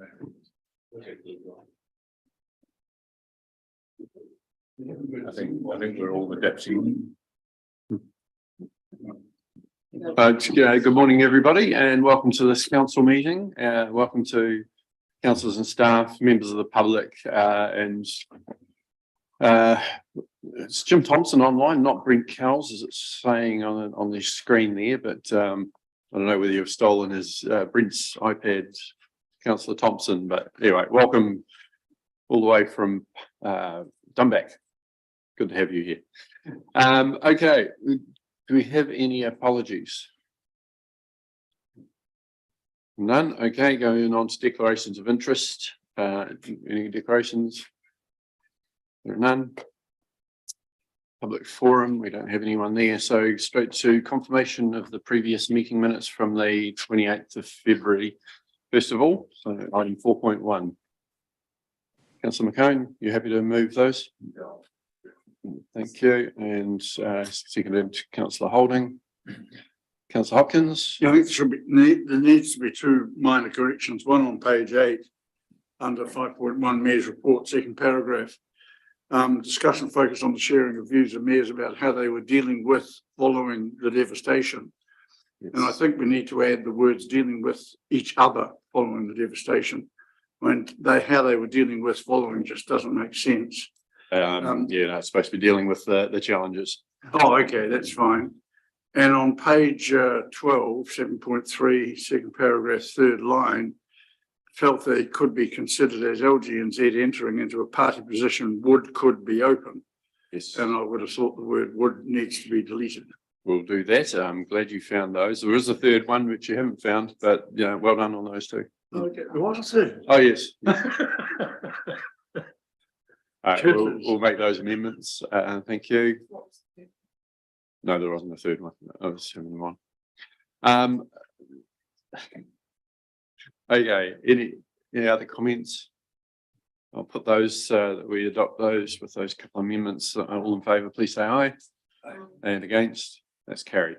I think we're all adapting. Good morning, everybody, and welcome to this council meeting. Welcome to councillors and staff, members of the public, and it's Jim Thompson online, not Brent Cowles, as it's saying on the screen there. But I don't know whether you've stolen his Brent's iPad, Councillor Thompson. But anyway, welcome all the way from Dumback. Good to have you here. Okay, do we have any apologies? None. Okay, going on to declarations of interest. Any declarations? There are none. Public forum, we don't have anyone there. So straight to confirmation of the previous meeting minutes from the 28th of February. First of all, so item 4.1. Councillor McCone, you happy to move those? Thank you. And seconded to Councillor Holding. Councillor Hopkins. Yeah, I think there needs to be two minor corrections. One on page 8 under 5.1 Mayor's report, second paragraph. Discussion focused on the sharing of views of mayors about how they were dealing with following the devastation. Yes. And I think we need to add the words dealing with each other following the devastation. When how they were dealing with following just doesn't make sense. Yeah, no, it's supposed to be dealing with the challenges. Oh, okay, that's fine. And on page 12, 7.3, second paragraph, third line, felt that it could be considered as LG&Z entering into a party position could be open. Yes. And I would have thought the word would needs to be deleted. We'll do that. I'm glad you found those. There is a third one which you haven't found, but yeah, well done on those two. Okay, there was a third. Oh yes. All right, we'll make those amendments. Thank you. No, there wasn't a third one. I was having one. Okay, any other comments? I'll put those that we adopt those with those couple of amendments. All in favour, please say aye. Aye. And against, that's carried.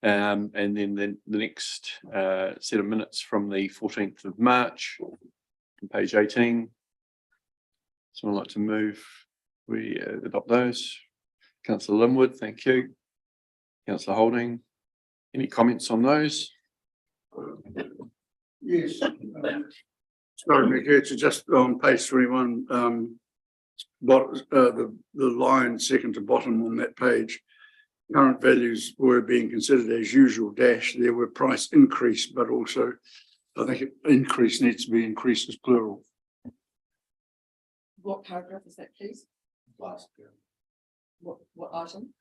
And then the next set of minutes from the 14th of March, on page 18. Someone like to move? We adopt those. Councillor Linwood, thank you. Councillor Holding, any comments on those? Yes. Sorry, Mick, it's just on page 21, the line second to bottom on that page. Current values were being considered as usual dash. There were price increase, but also I think increase needs to be increased as plural. What paragraph is that, please? Last year. What item?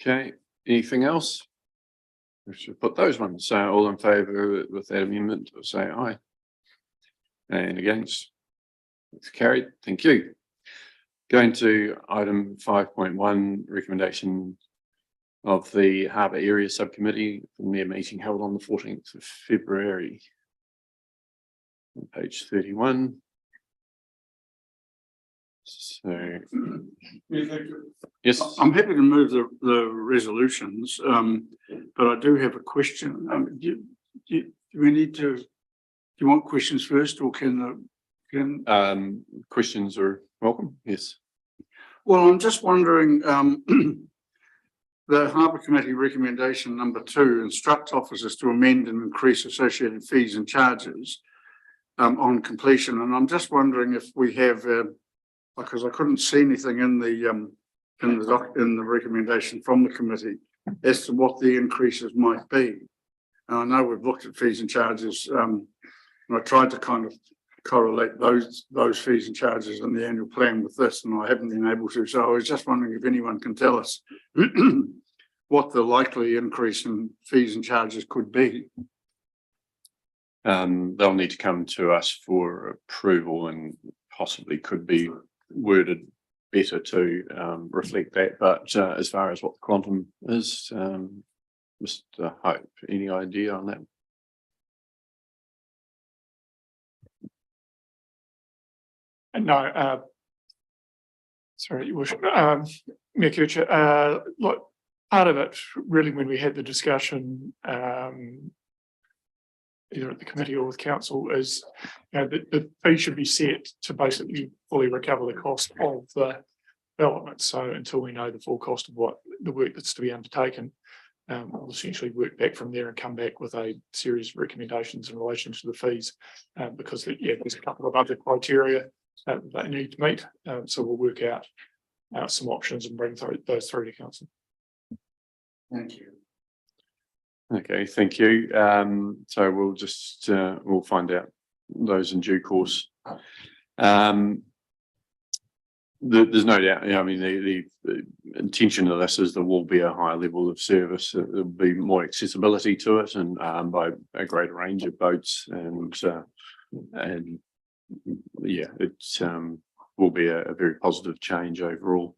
Okay, anything else? We should put those ones. So all in favour with that amendment, say aye. And against, it's carried. Thank you. Going to item 5.1, recommendation of the Harbour Area Subcommittee from their meeting held on the 14th of February. On page 31. So, yes, I'm happy to move the resolutions, but I do have a question. Do we need to? Do you want questions first, or can questions are welcome? Yes. Well, I'm just wondering. The Harbour Committee recommendation number 2 instruct officers to amend and increase associated fees and charges on completion, and I'm just wondering if we have. Because I couldn't see anything in the recommendation from the committee as to what the increases might be. And I know we've looked at fees and charges, and I tried to kind of correlate those fees and charges in the annual plan with this, and I haven't been able to. So I was just wondering if anyone can tell us what the likely increase in fees and charges could be. They'll need to come to us for approval and possibly could be worded better to reflect that, but as far as what the quantum is, Mr. Hope, any idea on that? No, sorry, Mayor Kircher, look, part of it, really, when we had the discussion, either at the committee or with council, is the fee should be set to basically fully recover the cost of the development. So until we know the full cost of what the work that's to be undertaken, we'll essentially work back from there and come back with a series of recommendations in relation to the fees, because there's a couple of other criteria that they need to meet. So we'll work out some options and bring those through to council. Thank you. Okay, thank you. So we'll just we'll find out those in due course. There's no doubt. I mean, the intention of this is there will be a higher level of service. There'll be more accessibility to it, and by a greater range of boats, and yeah, it will be a very positive change overall.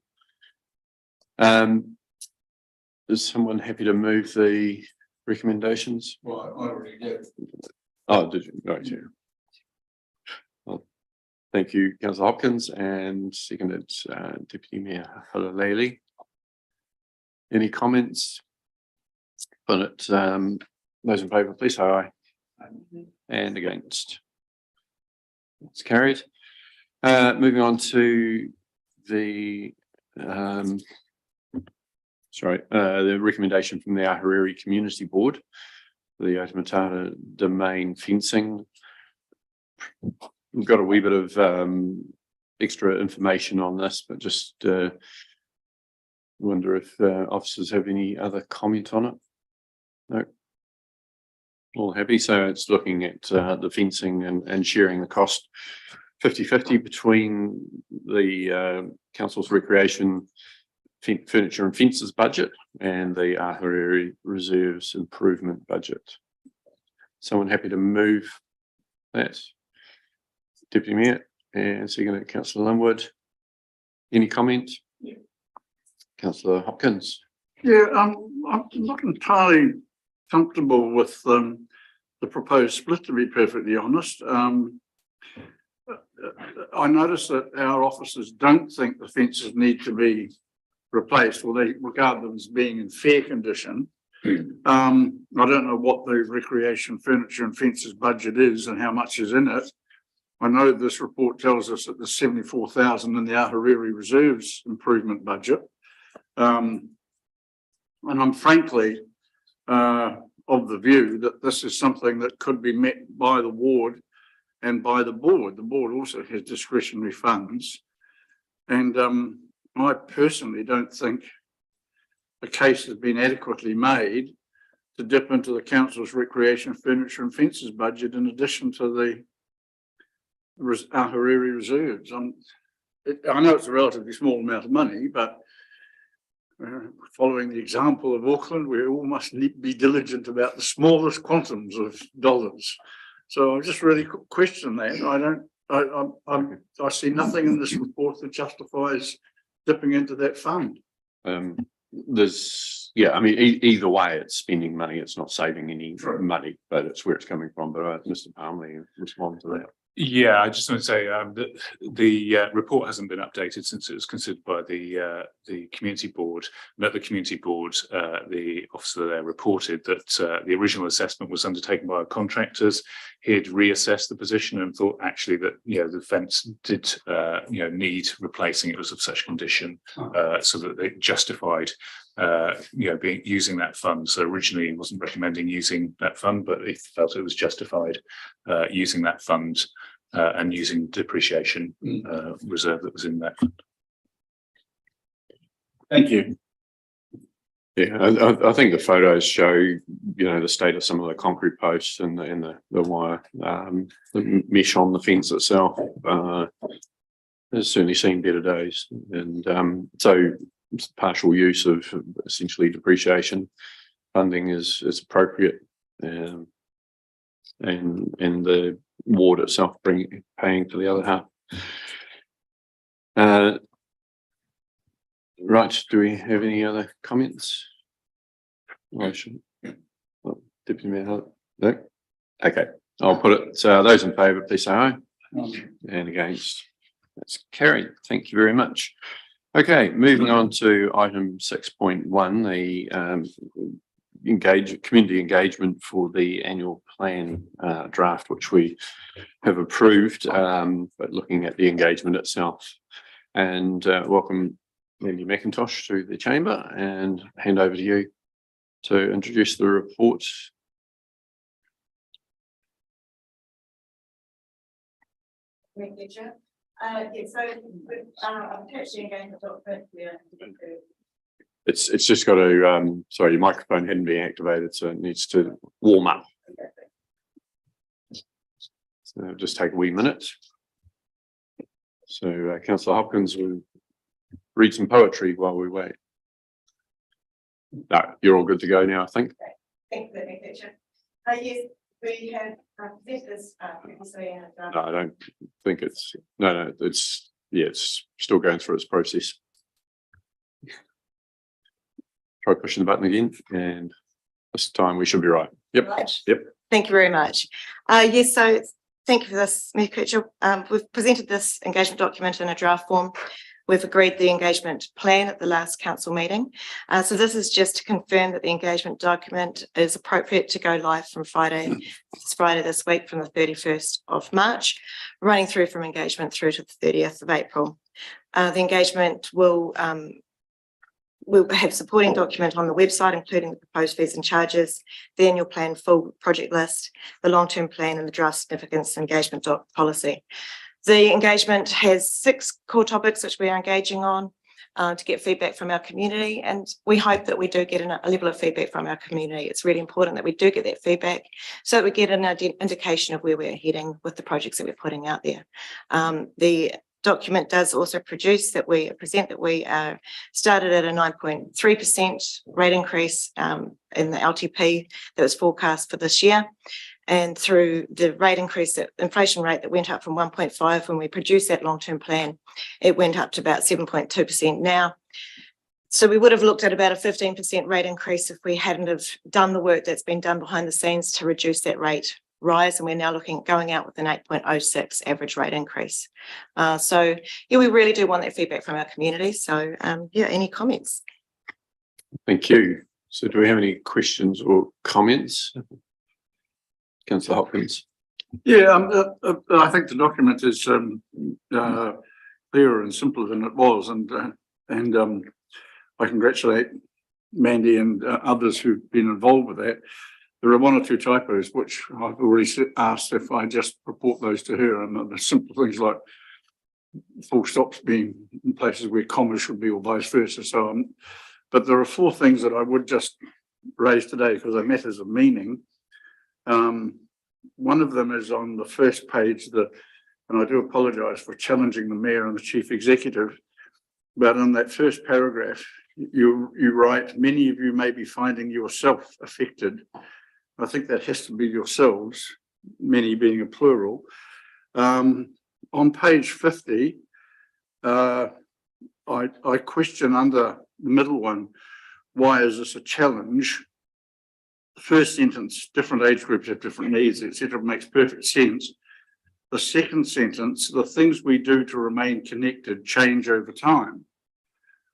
Is someone happy to move the recommendations? Well, I already did. Oh, did you? Right, yeah. Well, thank you, Councillor Hopkins, and seconded Deputy Mayor Halaleli. Any comments on it? Those in favour, please say aye. And against. It's carried. Moving on to the the recommendation from the Ahuriri Community Board, the Otamatata domain fencing. We've got a wee bit of extra information on this, but just wonder if officers have any other comment on it. No. All happy. So it's looking at the fencing and sharing the cost 50-50 between the council's recreation furniture and fences budget and the Ahuriri reserves improvement budget. Someone happy to move that? Deputy Mayor, and second Councillor Linwood. Any comment? Yeah. Councillor Hopkins. Yeah, I'm not entirely comfortable with the proposed split, to be perfectly honest. I notice that our officers don't think the fences need to be replaced, or they regard them as being in fair condition. I don't know what the recreation furniture and fences budget is and how much is in it. I know this report tells us that there's 74,000 in the Ahuriri reserves improvement budget. And I'm frankly of the view that this is something that could be met by the ward and by the board. The board also has discretionary funds. And I personally don't think the case has been adequately made to dip into the council's recreation furniture and fences budget in addition to the Ahuriri reserves. I know it's a relatively small amount of money, but following the example of Auckland, we all must be diligent about the smallest quantums of dollars. So I just really question that. I see nothing in this report that justifies dipping into that fund. There's, yeah, I mean, either way, it's spending money. It's not saving any money, but it's where it's coming from. But Mr. Palmley respond to that. Yeah, I just want to say that the report hasn't been updated since it was considered by the community board. And at the community board, the officer there reported that the original assessment was undertaken by contractors. He had reassessed the position and thought actually that the fence did need replacing. It was of such condition so that it justified using that fund. So originally he wasn't recommending using that fund, but he felt it was justified using that fund and using depreciation reserve that was in that fund. Thank you. Yeah, I think the photos show, the state of some of the concrete posts and the wire, the mesh on the fence itself has certainly seen better days, and so partial use of essentially depreciation funding is appropriate, and the ward itself paying for the other half. Right, do we have any other comments? Deputy Mayor, no? Okay, I'll put it. Those in favour, please say aye. And against. That's carried. Thank you very much. Okay, moving on to item 6.1, the community engagement for the annual plan draft, which we have approved, but looking at the engagement itself. And welcome Mandy McIntosh to the chamber, and hand over to you to introduce the report. Thank you, Chair. So attached the engagement document, It's just got to, sorry, your microphone hadn't been activated, so it needs to warm up. So it'll just take a wee minute. So Councillor Hopkins will read some poetry while we wait. No, you're all good to go now, I think. Thank you, Chair. Yes, we have presented this previously and No, I don't think it's, no, it's, yeah, it's still going through its process. Try pushing the button again, and this time we should be right. Yep. Right. Yep. Thank you very much. Yes, so thank you for this, Ms. Kutcher. We've presented this engagement document in a draft form. We've agreed the engagement plan at the last council meeting. So this is just to confirm that the engagement document is appropriate to go live from Friday this week, from the 31st of March, running through from engagement through to the 30th of April. The engagement will have supporting document on the website, including the proposed fees and charges, the annual plan full project list, the long-term plan, and the draft significance engagement policy. The engagement has 6 core topics which we are engaging on to get feedback from our community, and we hope that we do get a level of feedback from our community. It's really important that we do get that feedback so that we get an indication of where we're heading with the projects that we're putting out there. The document does also present that we started at a 9.3% rate increase in the LTP that was forecast for this year. And through the rate increase, that inflation rate that went up from 1.5 when we produced that long-term plan, it went up to about 7.2% now. So we would have looked at about a 15% rate increase if we hadn't have done the work that's been done behind the scenes to reduce that rate rise. And we're now looking at going out with an 8.06 average rate increase. So yeah, we really do want that feedback from our community. So yeah, any comments? Thank you. So do we have any questions or comments? Councillor Hopkins. Yeah, I think the document is clearer and simpler than it was, and I congratulate Mandy and others who've been involved with that. There are 1 or 2 typos which I've already asked if I just report those to her, and the simple things like full stops being in places where commas should be, or vice versa. So but there are 4 things that I would just raise today because they're matters of meaning. One of them is on the first page, and I do apologise for challenging the Mayor and the Chief Executive, but in that first paragraph, you write, many of you may be finding yourself affected. I think that has to be yourselves, many being a plural. On page 50, I question under the middle one, why is this a challenge? First sentence, different age groups have different needs, etc., makes perfect sense. The second sentence, the things we do to remain connected change over time.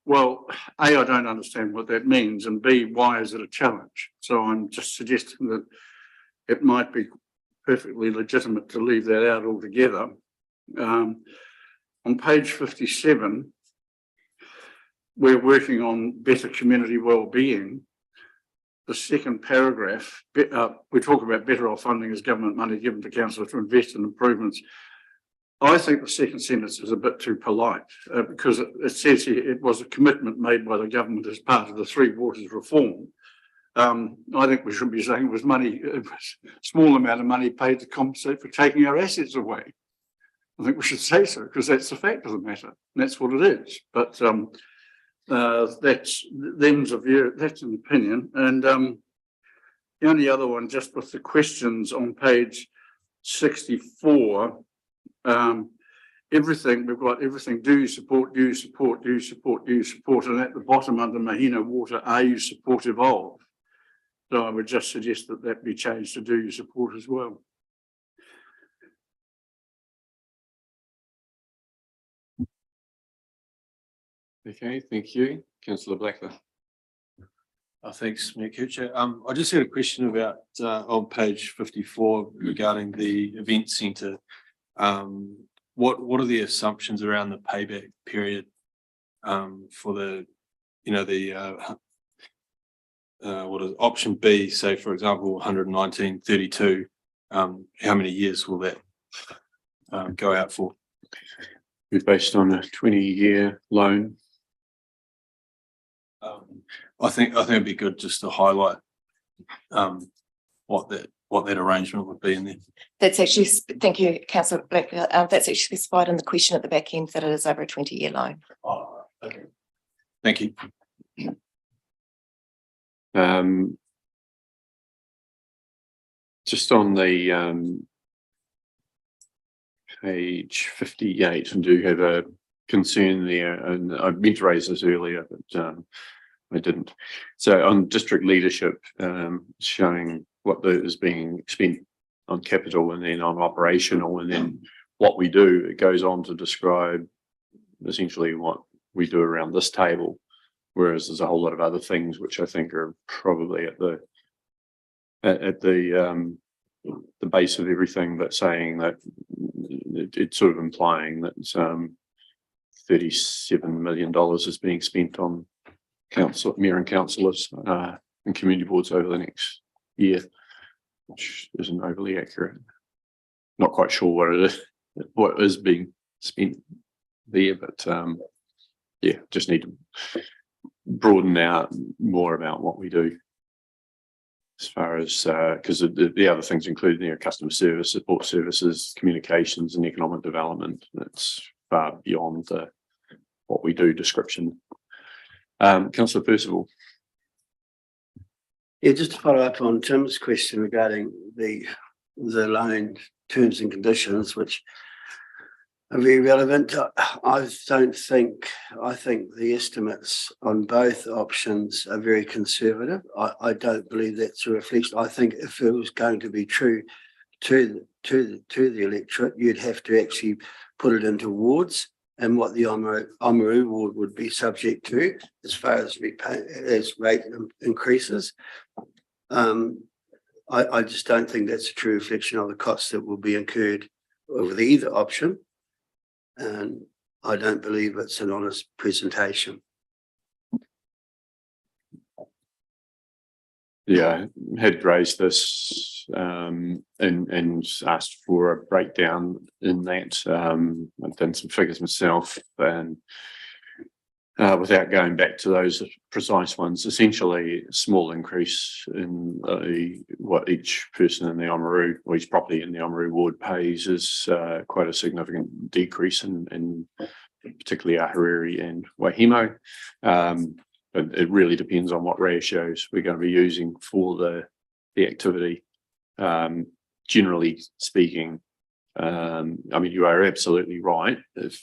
Well, A, I don't understand what that means, and B, why is it a challenge? So I'm just suggesting that it might be perfectly legitimate to leave that out altogether. On page 57, we're working on better community well-being. The second paragraph, we talk about better off funding as government money given to council to invest in improvements. I think the second sentence is a bit too polite because it says here it was a commitment made by the government as part of the Three Waters reform. I think we should be saying it was money, a small amount of money paid to compensate for taking our assets away. I think we should say so because that's the fact of the matter. And that's what it is. But that's them's a view, that's an opinion. And the only other one, just with the questions on page 64, everything, we've got everything, do you support, do you support, do you support, do you support, and at the bottom under Mahina Water, are you supportive of? So I would just suggest that that be changed to do you support as well. Okay, thank you. Councillor Blackler. Thanks, Mayor Kuchar. I just had a question about on page 54 regarding the event centre. What are the assumptions around the payback period for the, what is option B, say for example 119.32, how many years will that go out for? We're based on a 20-year loan. I think it'd be good just to highlight what that arrangement would be in there. That's actually, thank you, councillor Black, that's actually specified in the question at the back end that it is over a 20-year loan. Oh, okay. Thank you. Just on the page 58, and do have a concern there, and I meant to raise this earlier, but I didn't. So on district leadership, showing what is being spent on capital and then on operational, and then what we do, it goes on to describe essentially what we do around this table, whereas there's a whole lot of other things which I think are probably at the base of everything, but saying that it's sort of implying that $37 million is being spent on mayor and councillors and community boards over the next year, which isn't overly accurate. Not quite sure what is being spent there, but yeah, just need to broaden out more about what we do. As far as because the other things include their customer service, support services, communications, and economic development. That's far beyond what we do description. Councillor Percival. Yeah, just to follow up on Tim's question regarding the loan terms and conditions, which are very relevant. I think the estimates on both options are very conservative. I don't believe that's a reflection. I think if it was going to be true to the electorate, you'd have to actually put it into wards, and what the Oamaru ward would be subject to as far as rate increases. I just don't think that's a true reflection of the costs that will be incurred with either option. And I don't believe it's an honest presentation. Yeah, had raised this and asked for a breakdown in that. I've done some figures myself, and without going back to those precise ones, essentially a small increase in what each person in the Oamaru, or each property in the Oamaru ward pays, is quite a significant decrease in particularly Ahuriri and Waihemo. But it really depends on what ratios we're going to be using for the activity. Generally speaking, I mean, you are absolutely right. If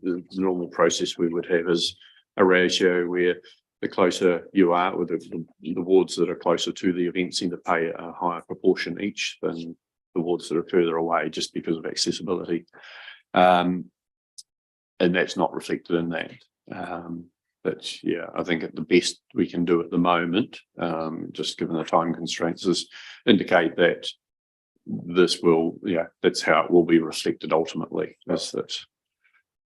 the normal process we would have is a ratio where the closer you are, or the wards that are closer to the event centre pay a higher proportion each than the wards that are further away, just because of accessibility. And that's not reflected in that. But yeah, I think at the best we can do at the moment, just given the time constraints, is indicate that this will, yeah, that's how it will be reflected ultimately, is that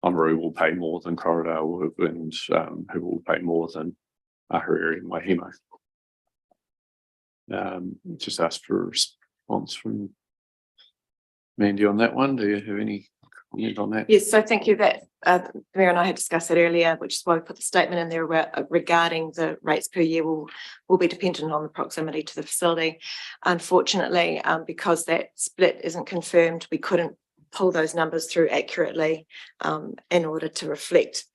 Oamaru will pay more than Corridor, and who will pay more than Ahuriri and Waihemo. Just ask for a response from Mandy on that one. Do you have any comment on that? Yes, so thank you. That the Mayor and I had discussed that earlier, which is why we put the statement in there regarding the rates per year will be dependent on the proximity to the facility. Unfortunately, because that split isn't confirmed, we couldn't pull those numbers through accurately in order to reflect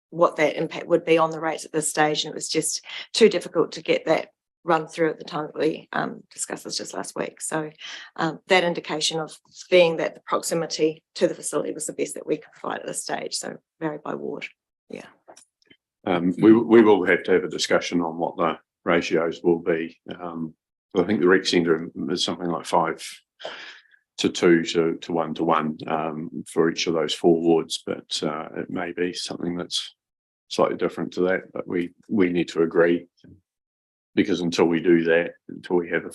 what that impact would be on the rates at this stage. And it was just too difficult to get that run through at the time that we discussed this just last week. So that indication of being that the proximity to the facility was the best that we could provide at this stage. So vary by ward. Yeah. We will have to have a discussion on what the ratios will be. I think the rec centre is something like 5 to 2 to 1 to 1 for each of those 4 wards, but it may be something that's slightly different to that, but we need to agree. Because until we do that, until we have a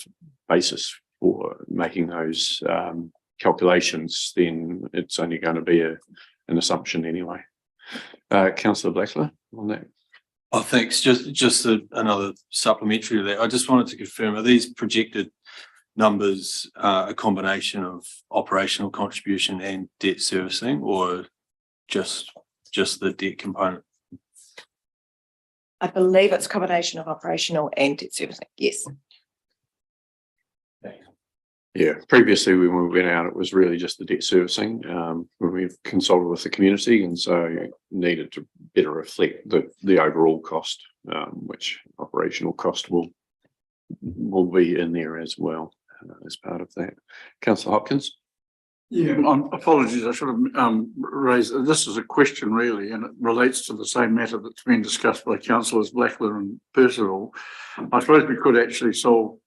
basis for making those calculations, then it's only going to be an assumption anyway. Councillor Blackler on that. Oh, thanks. Just another supplementary to that. I just wanted to confirm, are these projected numbers a combination of operational contribution and debt servicing, or just the debt component? I believe it's a combination of operational and debt servicing, yes. Yeah, previously when we went out, it was really just the debt servicing. When we've consulted with the community, and so needed to better reflect the overall cost, which operational cost will be in there as well as part of that. Councillor Hopkins. Yeah, apologies, I should have raised, this is a question really, and it relates to the same matter that's been discussed by councillors Blackler and Percival. I suppose we could actually solve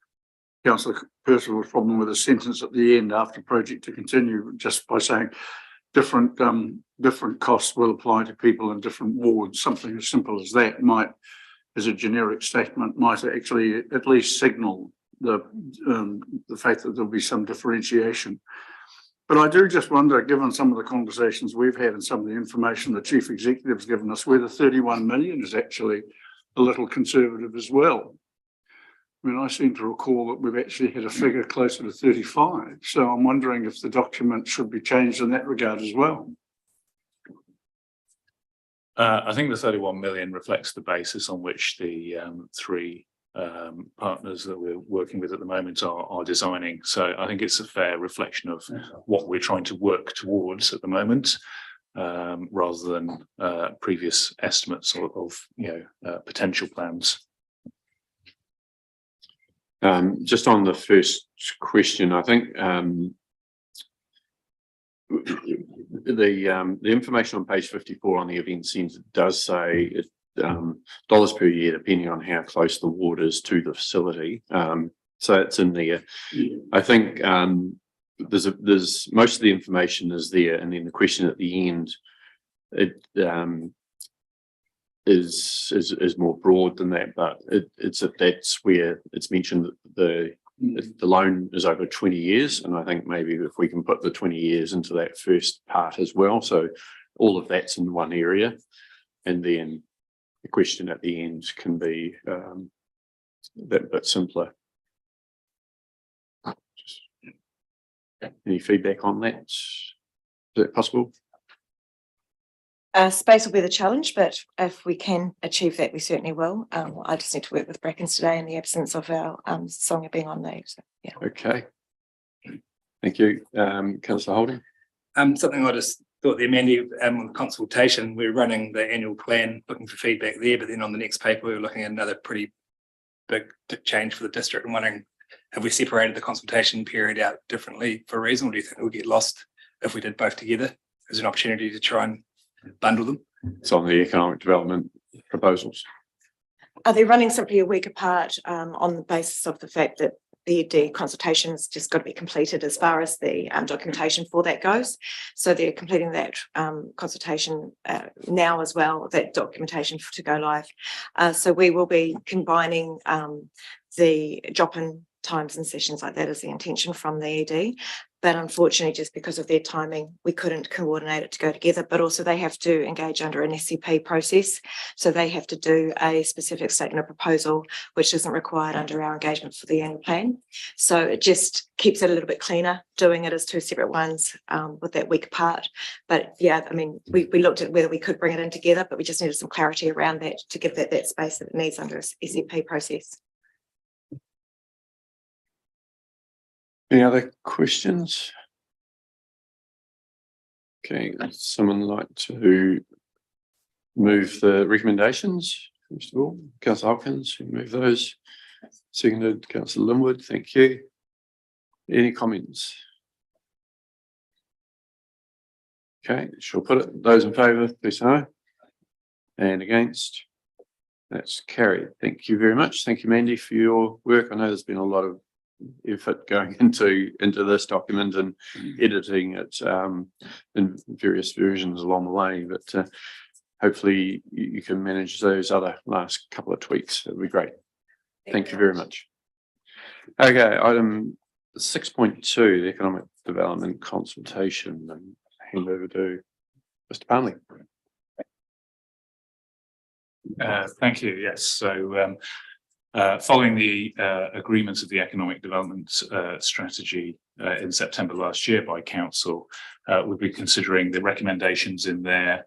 Councillor Percival's problem with a sentence at the end after project to continue, just by saying different costs will apply to people in different wards. Something as simple as that might, as a generic statement, might actually at least signal the fact that there'll be some differentiation. But I do just wonder, given some of the conversations we've had and some of the information the chief executive's given us, whether 31 million is actually a little conservative as well. I mean, I seem to recall that we've actually had a figure closer to 35. So I'm wondering if the document should be changed in that regard as well. I think the 31 million reflects the basis on which the three partners that we're working with at the moment are designing. So I think it's a fair reflection of what we're trying to work towards at the moment, rather than previous estimates of potential plans. Just on the first question, I think the information on page 54 on the event centre does say dollars per year, depending on how close the ward is to the facility. So it's in there. I think there's most of the information is there, and then the question at the end, it is more broad than that, but that's where it's mentioned that the loan is over 20 years, and I think maybe if we can put the 20 years into that first part as well, so all of that's in one area, and then the question at the end can be that bit simpler. Any feedback on that? Is that possible? Space will be the challenge, but if we can achieve that, we certainly will. I just need to work with Brackens today in the absence of our Sonia being on leave. So, yeah. Okay. Thank you. Councillor Holding. Something I just thought there, Mandy, on consultation, we're running the annual plan, looking for feedback there, but then on the next paper, we're looking at another pretty big change for the district and wondering, have we separated the consultation period out differently for a reason, or do you think we'll get lost if we did both together? There's an opportunity to try and bundle them. It's on the economic development proposals. Are they running simply a week apart on the basis of the fact that the consultation has just got to be completed as far as the documentation for that goes? So they're completing that consultation now as well, that documentation to go live. So we will be combining the drop-in times and sessions like that is the intention from the ED. But unfortunately, just because of their timing, we couldn't coordinate it to go together, but also they have to engage under an SCP process. So they have to do a specific statement of proposal, which isn't required under our engagement for the annual plan. So it just keeps it a little bit cleaner, doing it as two separate ones with that week apart. But yeah, I mean, we looked at whether we could bring it in together, but we just needed some clarity around that to give that space that it needs under a SCP process. Any other questions? Okay, someone like to move the recommendations? First of all, Councillor Hopkins, you move those. Seconded, Councillor Linwood, thank you. Any comments? Okay, she'll put it. Those in favour, please say aye. And against? That's carried. Thank you very much. Thank you, Mandy, for your work. I know there's been a lot of effort going into this document and editing it in various versions along the way, but hopefully you can manage those other last couple of tweaks. That'd be great. Thank you very much. Okay, item 6.2, the economic development consultation, and hand over to Mr. Parnley. Thank you. Yes. So following the agreement of the economic development strategy in September last year by council, we'll be considering the recommendations in there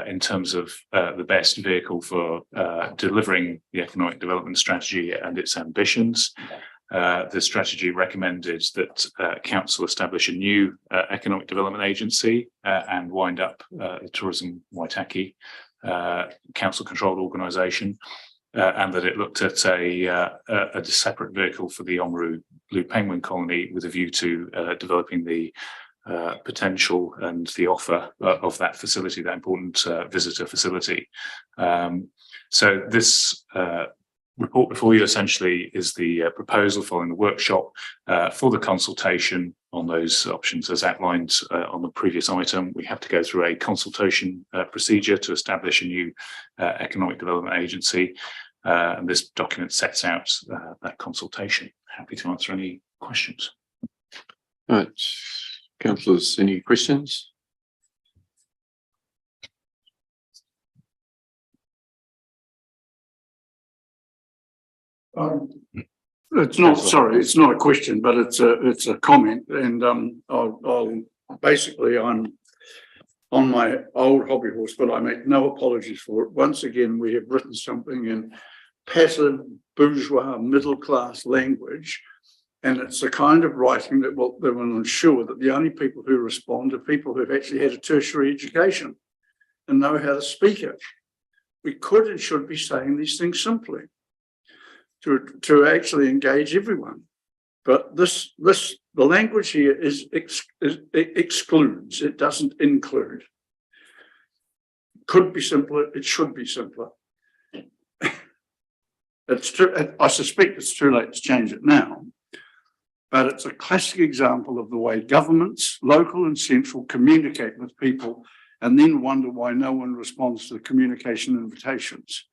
in terms of the best vehicle for delivering the economic development strategy and its ambitions. The strategy recommended that council establish a new economic development agency and wind up the Tourism Waitaki council controlled organisation, and that it looked at a separate vehicle for the Oamaru Blue Penguin Colony with a view to developing the potential and the offer of that facility, that important visitor facility. So this report before you essentially is the proposal following the workshop for the consultation on those options as outlined on the previous item. We have to go through a consultation procedure to establish a new economic development agency, and this document sets out that consultation. Happy to answer any questions. All right, councillors, any questions? It's not, sorry, it's not a question, but it's a comment, and I'll basically, I'm on my old hobby horse, but I make no apologies for it. Once again, we have written something in passive bourgeois middle class language, and it's the kind of writing that will ensure that the only people who respond are people who have actually had a tertiary education and know how to speak it. We could and should be saying these things simply to actually engage everyone. But the language here it excludes, it doesn't include. Could be simpler, it should be simpler. It's true, I suspect it's too late to change it now, but it's a classic example of the way governments, local and central, communicate with people and then wonder why no one responds to the communication invitations.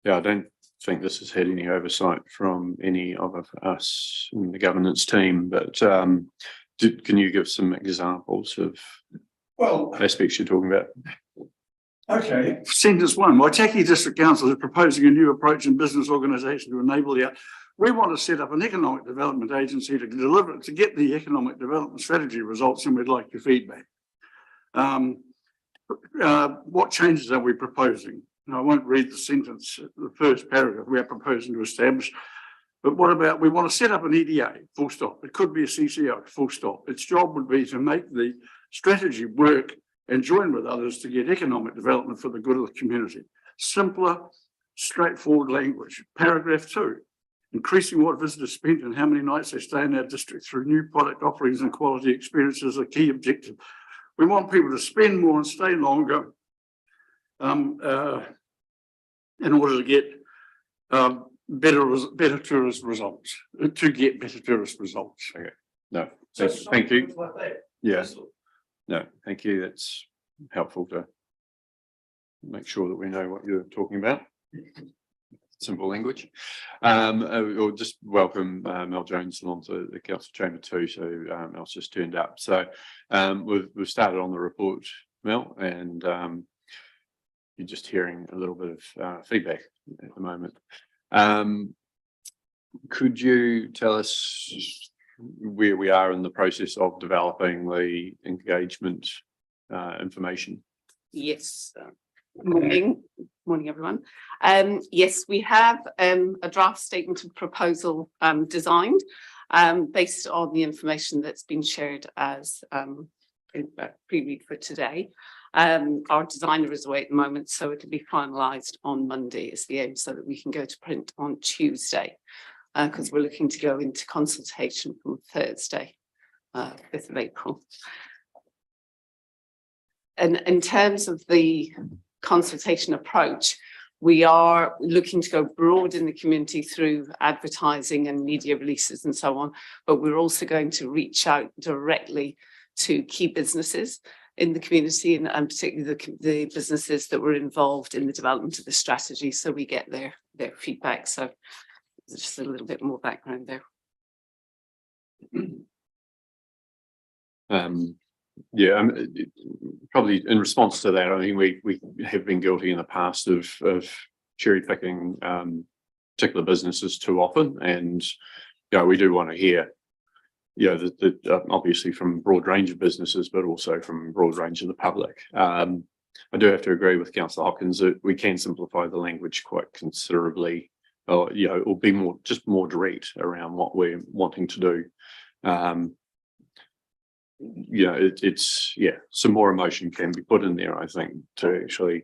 Yeah, I don't think this has had any oversight from any of us in the governance team, but can you give some examples of aspects you're talking about? Okay. Sentence one, Waitaki District Council is proposing a new approach in business organisation to enable we want to set up an economic development agency to get the economic development strategy results, and we'd like your feedback. What changes are we proposing? Now, I won't read the sentence, the first paragraph. We are proposing to establish, but what about, we want to set up an EDA, full stop. It could be a CCO, full stop. Its job would be to make the strategy work and join with others to get economic development for the good of the community. Simpler, straightforward language. Paragraph 2, increasing what visitors spend and how many nights they stay in our district through new product offerings and quality experiences is a key objective. We want people to spend more and stay longer in order to get better tourist results, Okay, no, thank you. Yeah, no, thank you. That's helpful to make sure that we know what you're talking about. Simple language. We'll just welcome Mel Jones onto the council chamber too. So Mel's just turned up. So we've started on the report, Mel, and you're just hearing a little bit of feedback at the moment. Could you tell us where we are in the process of developing the engagement information? Yes. Morning, everyone. Yes, we have a draft statement of proposal designed based on the information that's been shared as pre-read for today. Our designer is away at the moment, so it'll be finalised on Monday is the aim, so that we can go to print on Tuesday, because we're looking to go into consultation from Thursday, 5th of April. And in terms of the consultation approach, we are looking to go broad in the community through advertising and media releases and so on, but we're also going to reach out directly to key businesses in the community and particularly the businesses that were involved in the development of the strategy. So we get their feedback. So just a little bit more background there. Yeah, probably in response to that, I mean, we have been guilty in the past of cherry picking particular businesses too often, and we do want to hear, obviously from a broad range of businesses, but also from a broad range of the public. I do have to agree with Councillor Hopkins that we can simplify the language quite considerably, or be more direct around what we're wanting to do. Some more emotion can be put in there, I think, to actually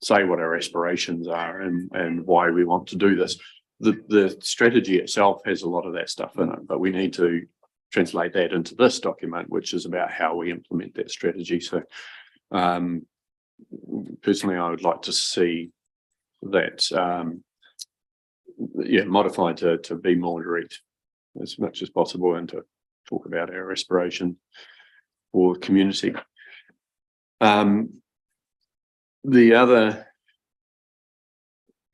say what our aspirations are and why we want to do this. The strategy itself has a lot of that stuff in it, but we need to translate that into this document, which is about how we implement that strategy. So personally, I would like to see that modified to be more direct as much as possible and to talk about our aspiration for the community. The other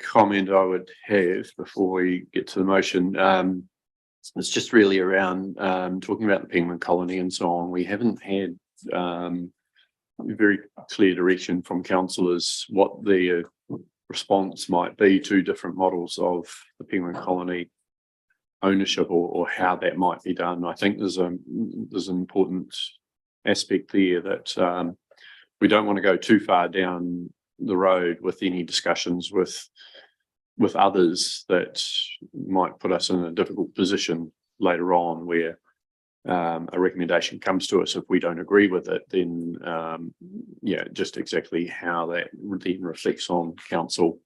comment I would have before we get to the motion, it's just really around talking about the penguin colony and so on. We haven't had very clear direction from councillors what the response might be to different models of the penguin colony ownership or how that might be done. I think there's an important aspect there that we don't want to go too far down the road with any discussions with others that might put us in a difficult position later on where a recommendation comes to us. If we don't agree with it, then just exactly how that then reflects on council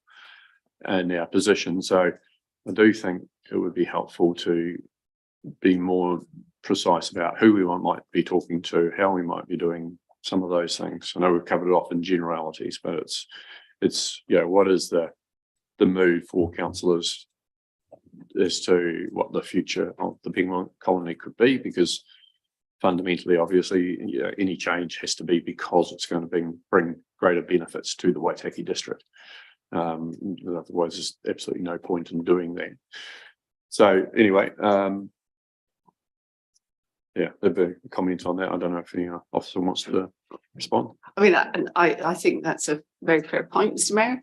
and our position. So I do think it would be helpful to be more precise about who we might be talking to, how we might be doing some of those things. I know we've covered it off in generalities, but it's what is the mood for councillors as to what the future of the penguin colony could be, because fundamentally, obviously, any change has to be because it's going to bring greater benefits to the Waitaki district. Otherwise, there's absolutely no point in doing that. So anyway, there'd be a comment on that. I don't know if any officer wants to respond. I mean, I think that's a very fair point, Mr. Mayor.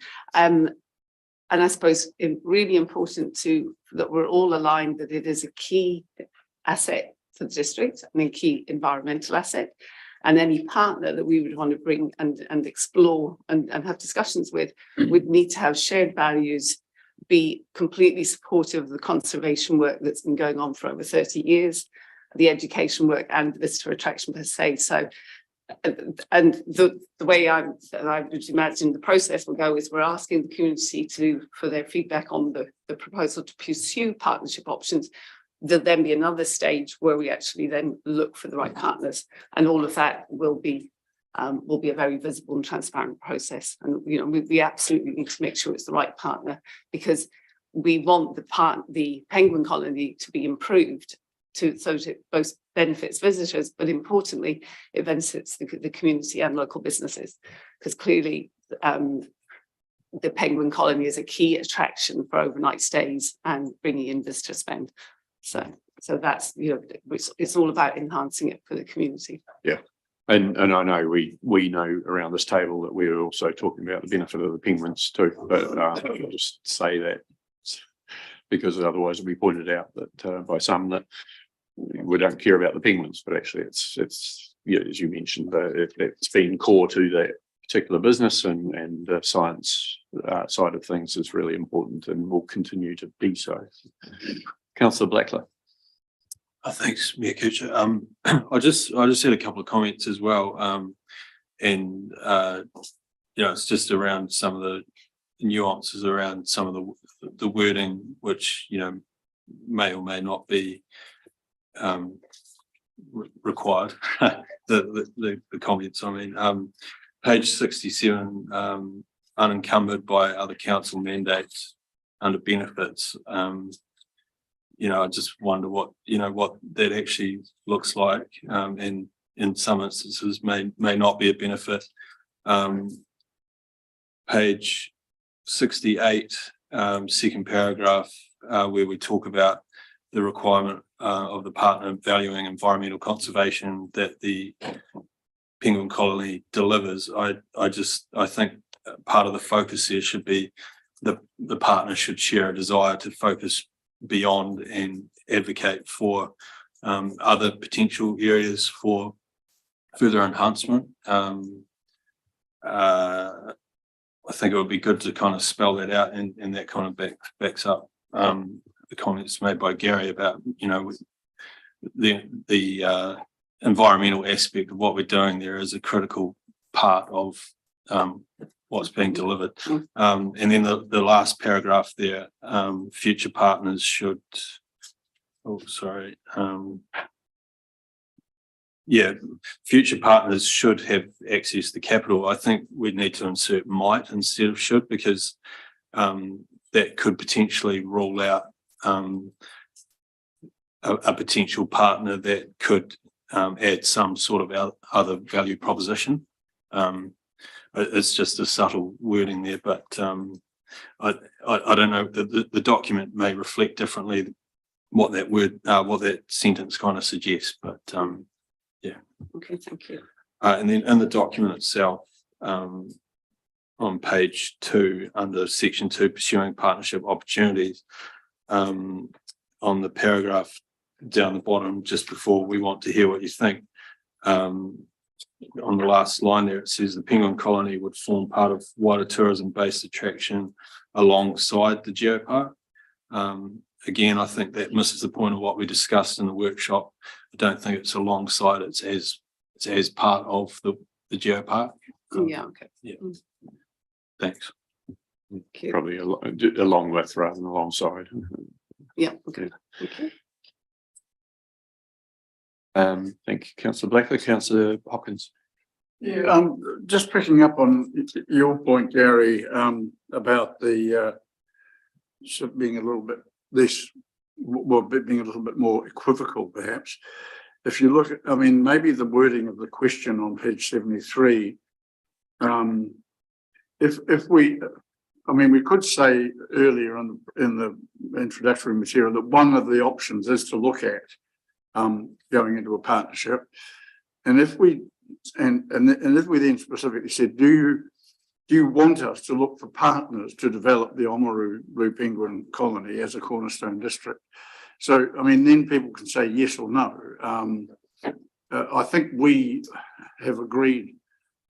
And I suppose it's really important that we're all aligned that it is a key asset for the district and a key environmental asset. And any partner that we would want to bring and explore and have discussions with would need to have shared values, be completely supportive of the conservation work that's been going on for over 30 years, the education work and visitor attraction per se. So, and the way I would imagine the process will go is we're asking the community for their feedback on the proposal to pursue partnership options. There'll then be another stage where we actually then look for the right partners, and all of that will be a very visible and transparent process. And we absolutely need to make sure it's the right partner, because we want the penguin colony to be improved so that it both benefits visitors, but importantly, it benefits the community and local businesses, because clearly the penguin colony is a key attraction for overnight stays and bringing in visitor spend. So that's, it's all about enhancing it for the community. Yeah. And I know we know around this table that we're also talking about the benefit of the penguins too, but I'll just say that because otherwise it'll be pointed out that by some that we don't care about the penguins, but actually it's as you mentioned, it's been core to that particular business, and the science side of things is really important and will continue to be so. Councillor Blackler. Thanks, Mayor Kuchar. I just had a couple of comments as well, and it's just around some of the nuances around some of the wording, which may or may not be required. the comments. I mean, page 67, unencumbered by other council mandates under benefits. I just wonder what that actually looks like, and in some instances may not be a benefit. Page 68, second paragraph, where we talk about the requirement of the partner valuing environmental conservation that the penguin colony delivers. I think part of the focus here should be the partner should share a desire to focus beyond and advocate for other potential areas for further enhancement. I think it would be good to kind of spell that out, and that kind of backs up the comments made by Gary about, you know, the environmental aspect of what we're doing there is a critical part of what's being delivered. And then the last paragraph there, future partners should, future partners should have access to capital. I think we need to insert might instead of should, because that could potentially rule out a potential partner that could add some sort of other value proposition. It's just a subtle wording there, but I don't know, the document may reflect differently what that word, what that sentence kind of suggests, but yeah. Okay, thank you. And then in the document itself, on page 2, under section 2, pursuing partnership opportunities, on the paragraph down the bottom, just before we want to hear what you think, on the last line there, it says the penguin colony would form part of wider tourism-based attraction alongside the geopark. Again, I think that misses the point of what we discussed in the workshop. I don't think it's alongside, it's as part of the geopark. Yeah, okay. Yeah. Thanks. Okay. Probably along with rather than alongside. Yeah, okay. Okay. Thank you, Councillor Blackley. Councillor Hopkins. Yeah, just picking up on your point, Gary, about the sort of being a little bit less, well, being a little bit more equivocal, perhaps. If you look at, I mean, maybe the wording of the question on page 73, if we, I mean, we could say earlier in the introductory material that one of the options is to look at going into a partnership, and if we if we then specifically said, do you want us to look for partners to develop the Oamaru blue penguin colony as a cornerstone district? So, I mean, then people can say yes or no. I think we have agreed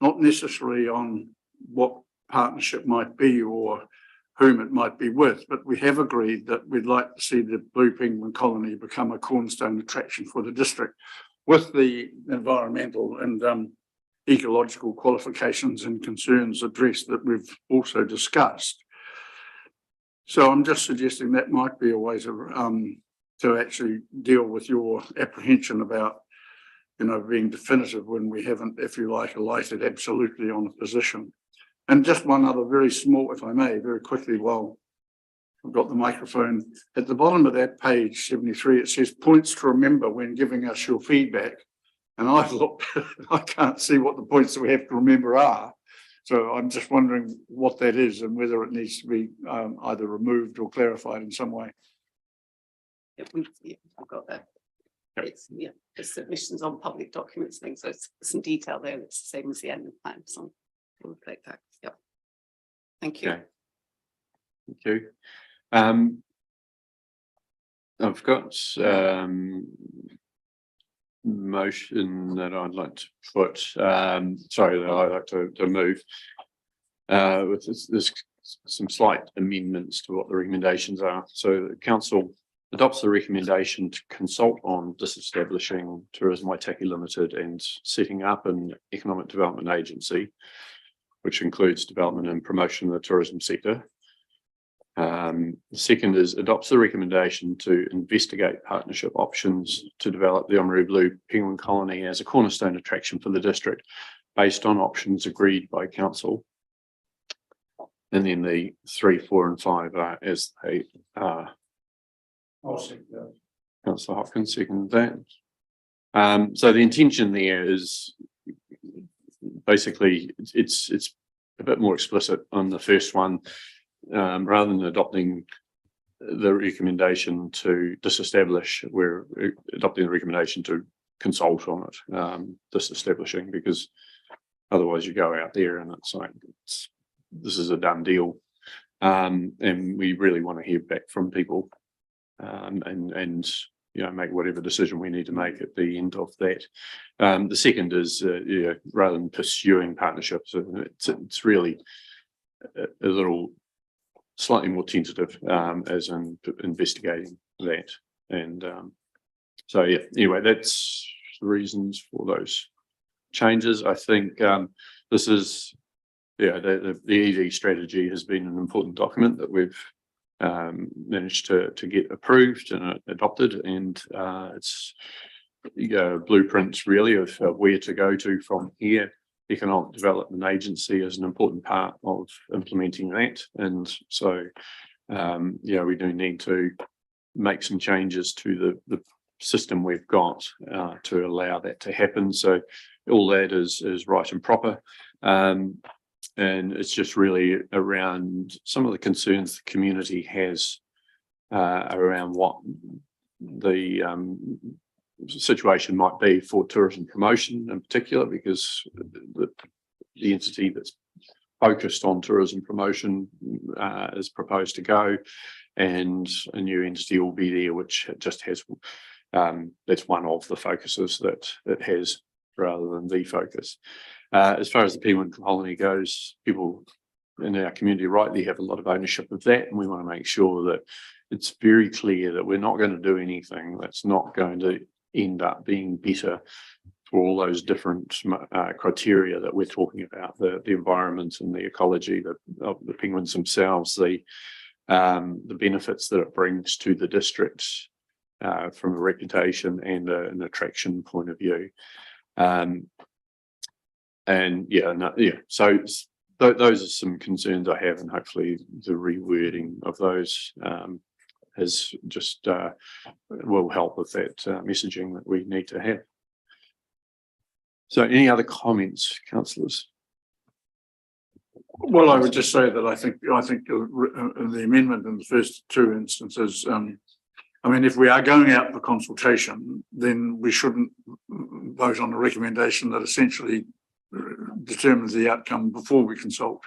not necessarily on what partnership might be or whom it might be with, but we have agreed that we'd like to see the blue penguin colony become a cornerstone attraction for the district, with the environmental and ecological qualifications and concerns addressed that we've also discussed. So I'm just suggesting that might be a way to actually deal with your apprehension about, you know, being definitive when we haven't, if you like, alighted absolutely on a position. And just one other very small, if I may, very quickly, while I've got the microphone. At the bottom of that page 73, it says points to remember when giving us your feedback. And I've looked, I can't see what the points that we have to remember are. So I'm just wondering what that is and whether it needs to be either removed or clarified in some way. Yeah, I've got that. It's, yeah, the submissions on public documents thing, so it's some detail there. It's the same as the annual plan. So we'll reflect that. Yep. Thank you. Okay. Thank you. I've got motion that I'd like to put, sorry, that I'd like to move with this some slight amendments to what the recommendations are. So the council adopts the recommendation to consult on disestablishing Tourism Waitaki Limited and setting up an economic development agency, which includes development and promotion of the tourism sector. The second is adopts the recommendation to investigate partnership options to develop the Oamaru blue penguin colony as a cornerstone attraction for the district based on options agreed by council. And then the 3, 4 and 5 are as they are. Councillor Hopkins, second that. So the intention there is basically it's a bit more explicit on the first one, rather than adopting the recommendation to disestablish, we're adopting the recommendation to consult on it, disestablishing, because otherwise you go out there and it's like this is a done deal, and we really want to hear back from people, and you know, make whatever decision we need to make at the end of that. The second is, rather than pursuing partnerships, it's really a little slightly more tentative, as in investigating that. And so, yeah, anyway, that's the reasons for those changes. I think this is, the ED strategy has been an important document that we've managed to get approved and adopted, and it's blueprints really of where to go to from here. Economic Development Agency is an important part of implementing that, and so we do need to make some changes to the system we've got to allow that to happen. So all that is right and proper. And it's just really around some of the concerns the community has around what the situation might be for tourism promotion in particular, because the entity that's focused on tourism promotion is proposed to go, and a new entity will be there which just has that's one of the focuses that it has rather than the focus. As far as the penguin colony goes, people in our community rightly have a lot of ownership of that, and we want to make sure that it's very clear that we're not going to do anything that's not going to end up being better for all those different criteria that we're talking about, the environment and the ecology of the penguins themselves, the benefits that it brings to the district from a reputation and an attraction point of view. So those are some concerns I have, and hopefully the rewording of those has just will help with that messaging that we need to have. So any other comments, councillors? Well, I would just say that I think the amendment in the first two instances, I mean, if we are going out for consultation, then we shouldn't vote on a recommendation that essentially determines the outcome before we consult.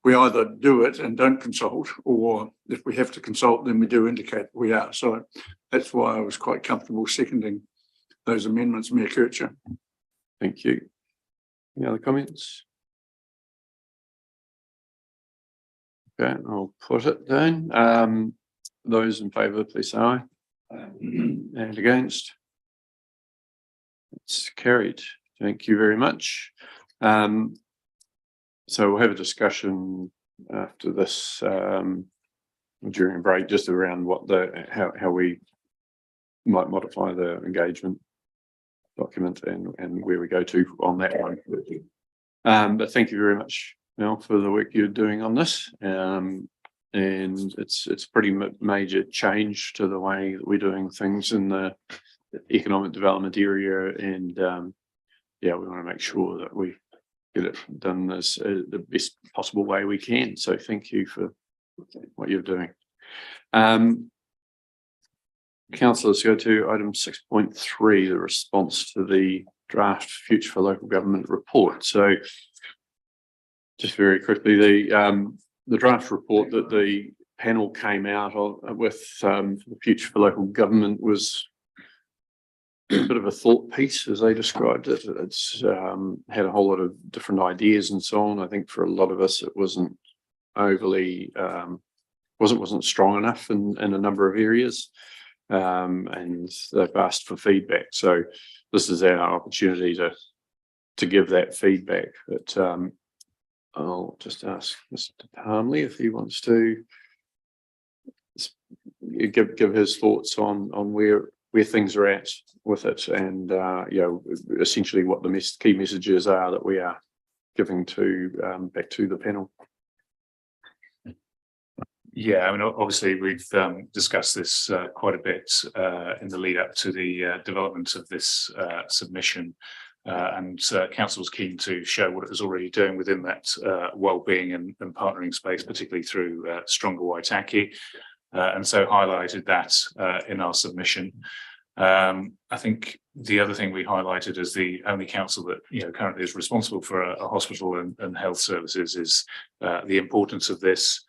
We either do it and don't consult, or if we have to consult, then we do indicate we are. So that's why I was quite comfortable seconding those amendments, Mayor Kircher. Thank you. Any other comments? Okay, I'll put it down. Those in favour, please say aye. And against? It's carried. Thank you very much. So we'll have a discussion after this during a break, just around what how we might modify the engagement document and where we go to on that one. But thank you very much, Mel, for the work you're doing on this. And it's pretty major change to the way that we're doing things in the economic development area, and we want to make sure that we get it done as the best possible way we can. So thank you for what you're doing. Councillors, go to item 6.3, the response to the draft Future for Local Government report. So just very quickly, the draft report that the panel came out with the Future for Local Government was a bit of a thought piece, as they described it. It's had a whole lot of different ideas and so on. I think for a lot of us, it wasn't overly wasn't strong enough in a number of areas, and they've asked for feedback. So this is our opportunity to give that feedback. But I'll just ask Mr. Harmley if he wants to give his thoughts on where things are at with it, and essentially what the key messages are that we are giving to back to the panel. Yeah, I mean, obviously, we've discussed this quite a bit in the lead up to the development of this submission. And council was keen to show what it was already doing within that wellbeing and partnering space, particularly through Stronger Waitaki. And so highlighted that in our submission. I think the other thing we highlighted as the only council that currently is responsible for a hospital and health services is the importance of this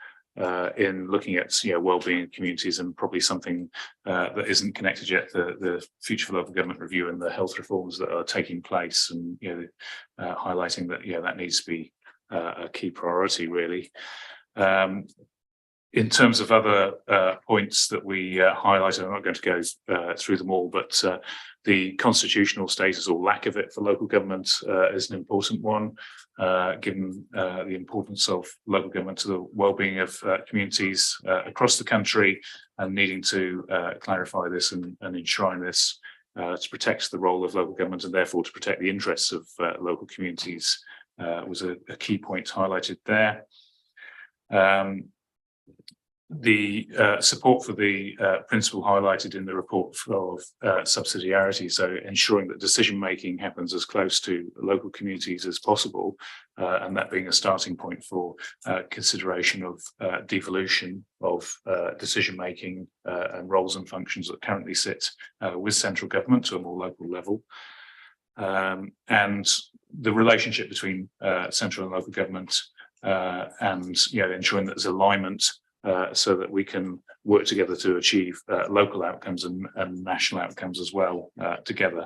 in looking at wellbeing in communities, and probably something that isn't connected yet, the future for local government review and the health reforms that are taking place, and highlighting that that needs to be a key priority really. In terms of other points that we highlighted, I'm not going to go through them all, but the constitutional status or lack of it for local government is an important one, given the importance of local government to the well-being of communities across the country, and needing to clarify this and enshrine this to protect the role of local government, and therefore to protect the interests of local communities was a key point highlighted there. The support for the principle highlighted in the report of subsidiarity, so ensuring that decision making happens as close to local communities as possible, and that being a starting point for consideration of devolution of decision making and roles and functions that currently sit with central government to a more local level. And the relationship between central and local government, and ensuring that there's alignment so that we can work together to achieve local outcomes and national outcomes as well together,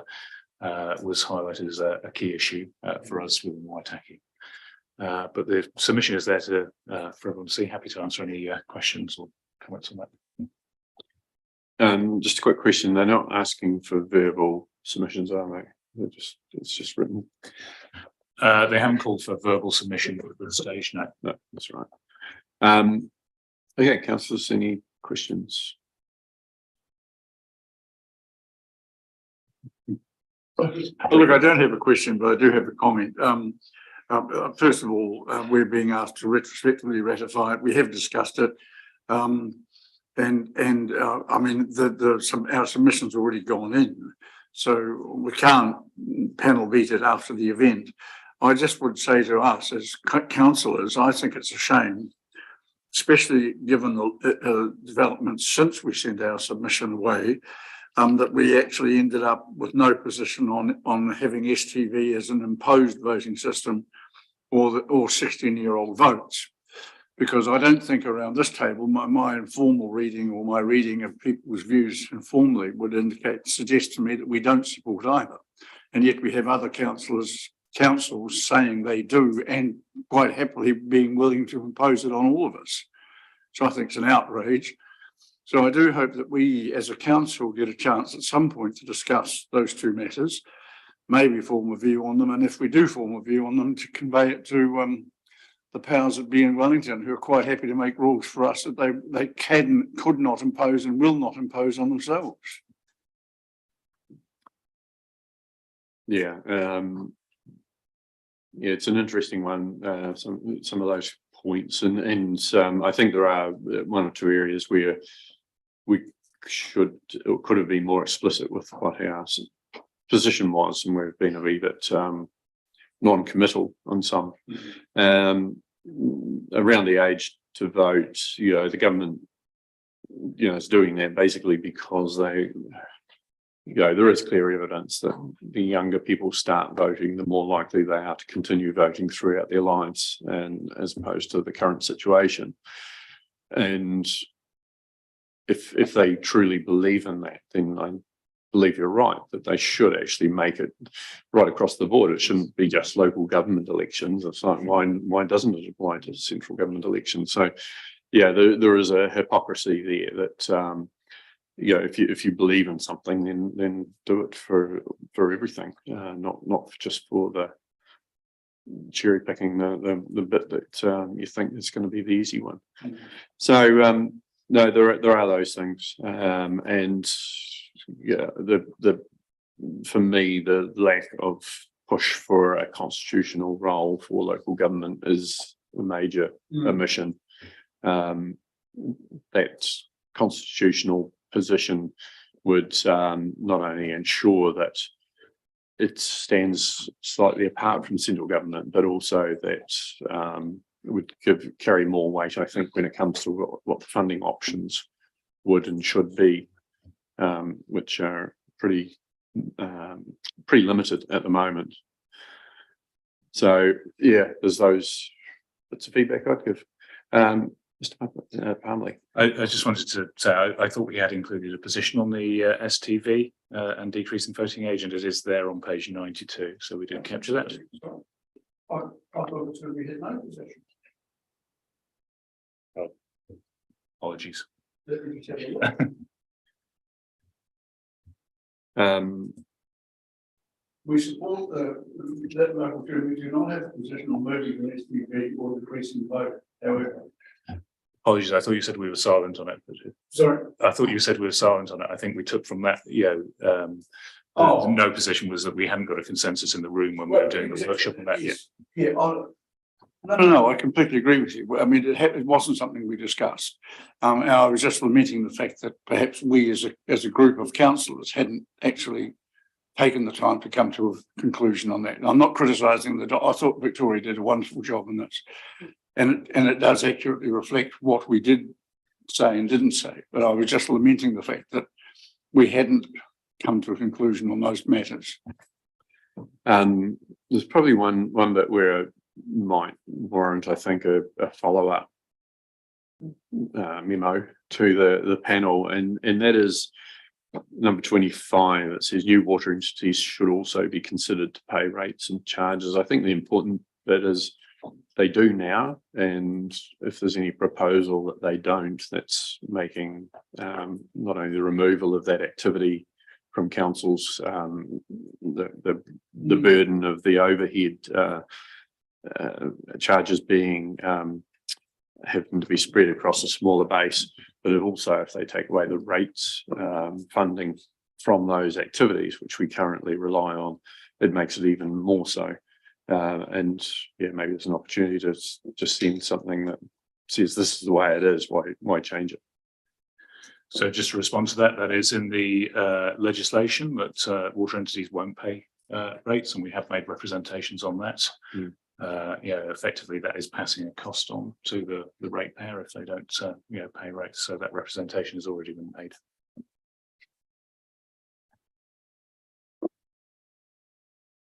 was highlighted as a key issue for us within Waitaki. But the submission is there for everyone to see. Happy to answer any questions or comments on that. Just a quick question. They're not asking for verbal submissions, are they? It's just written. They haven't called for verbal submission at this stage. No, that's right. Okay, councillors, any questions? Look, I don't have a question, but I do have a comment. First of all, we're being asked to retrospectively ratify it. We have discussed it. I mean, our submission's already gone in, so we can't panel beat it after the event. I just would say to us as councillors, I think it's a shame, especially given the developments since we sent our submission away, that we actually ended up with no position on having STV as an imposed voting system or 16-year-old votes. Because I don't think around this table, my informal reading or my reading of people's views informally would suggest to me that we don't support either. And yet we have other councils saying they do, and quite happily being willing to impose it on all of us. So I think it's an outrage. So I do hope that we as a council get a chance at some point to discuss those two matters, maybe form a view on them, and if we do form a view on them, to convey it to the powers that be in Wellington, who are quite happy to make rules for us that they could not impose and will not impose on themselves. Yeah. Yeah, it's an interesting one. Some of those points, and I think there are one or two areas where we should or could have been more explicit with what our position was, and we've been a wee bit non-committal on some. Around the age to vote, the government, is doing that basically because they. There is clear evidence that the younger people start voting, the more likely they are to continue voting throughout their lives, and as opposed to the current situation. And if they truly believe in that, then I believe you're right, that they should actually make it right across the board. It shouldn't be just local government elections. It's like, why doesn't it apply to central government elections? So, yeah, there is a hypocrisy there that. If you believe in something, then do it for everything, not just for the cherry picking the bit that you think is going to be the easy one. So no, there are those things, and yeah, for me the lack of push for a constitutional role for local government is a major omission. that constitutional position would not only ensure that it stands slightly apart from central government, but also that would carry more weight, I think, when it comes to what funding options would and should be, which are pretty limited at the moment. So yeah, there's those bits of feedback I'd give. Mr. Palmley. I just wanted to say, I thought we had included a position on the STV and decrease in voting age, and it is there on page 92, so we didn't capture that. I thought it was going to be his no position. Apologies. We support that local government do not have a position on moving the SPV or decreasing the vote, however. Apologies, I thought you said we were silent on it. Sorry. I thought you said we were silent on it. I think we took from that, Oh. no position was that we hadn't got a consensus in the room when we were doing the workshop on that yet. Yeah, no, I completely agree with you. I mean, it wasn't something we discussed. And I was just lamenting the fact that perhaps we as a group of councillors hadn't actually taken the time to come to a conclusion on that. And I'm not criticising I thought Victoria did a wonderful job in this. And it does accurately reflect what we did say and didn't say. But I was just lamenting the fact that we hadn't come to a conclusion on those matters. There's probably one that we might warrant, I think, a follow-up memo to the panel, and that is number 25. It says new water entities should also be considered to pay rates and charges. I think the important bit is they do now, and if there's any proposal that they don't, that's making not only the removal of that activity from councils, the burden of the overhead charges being having to be spread across a smaller base, but it also, if they take away the rates funding from those activities, which we currently rely on, it makes it even more so. And yeah, maybe there's an opportunity to just send something that says this is the way it is. Why change it? So just to respond to that, that is in the legislation that water entities won't pay rates, and we have made representations on that. Effectively that is passing a cost on to the ratepayer if they don't pay rates. So that representation has already been made.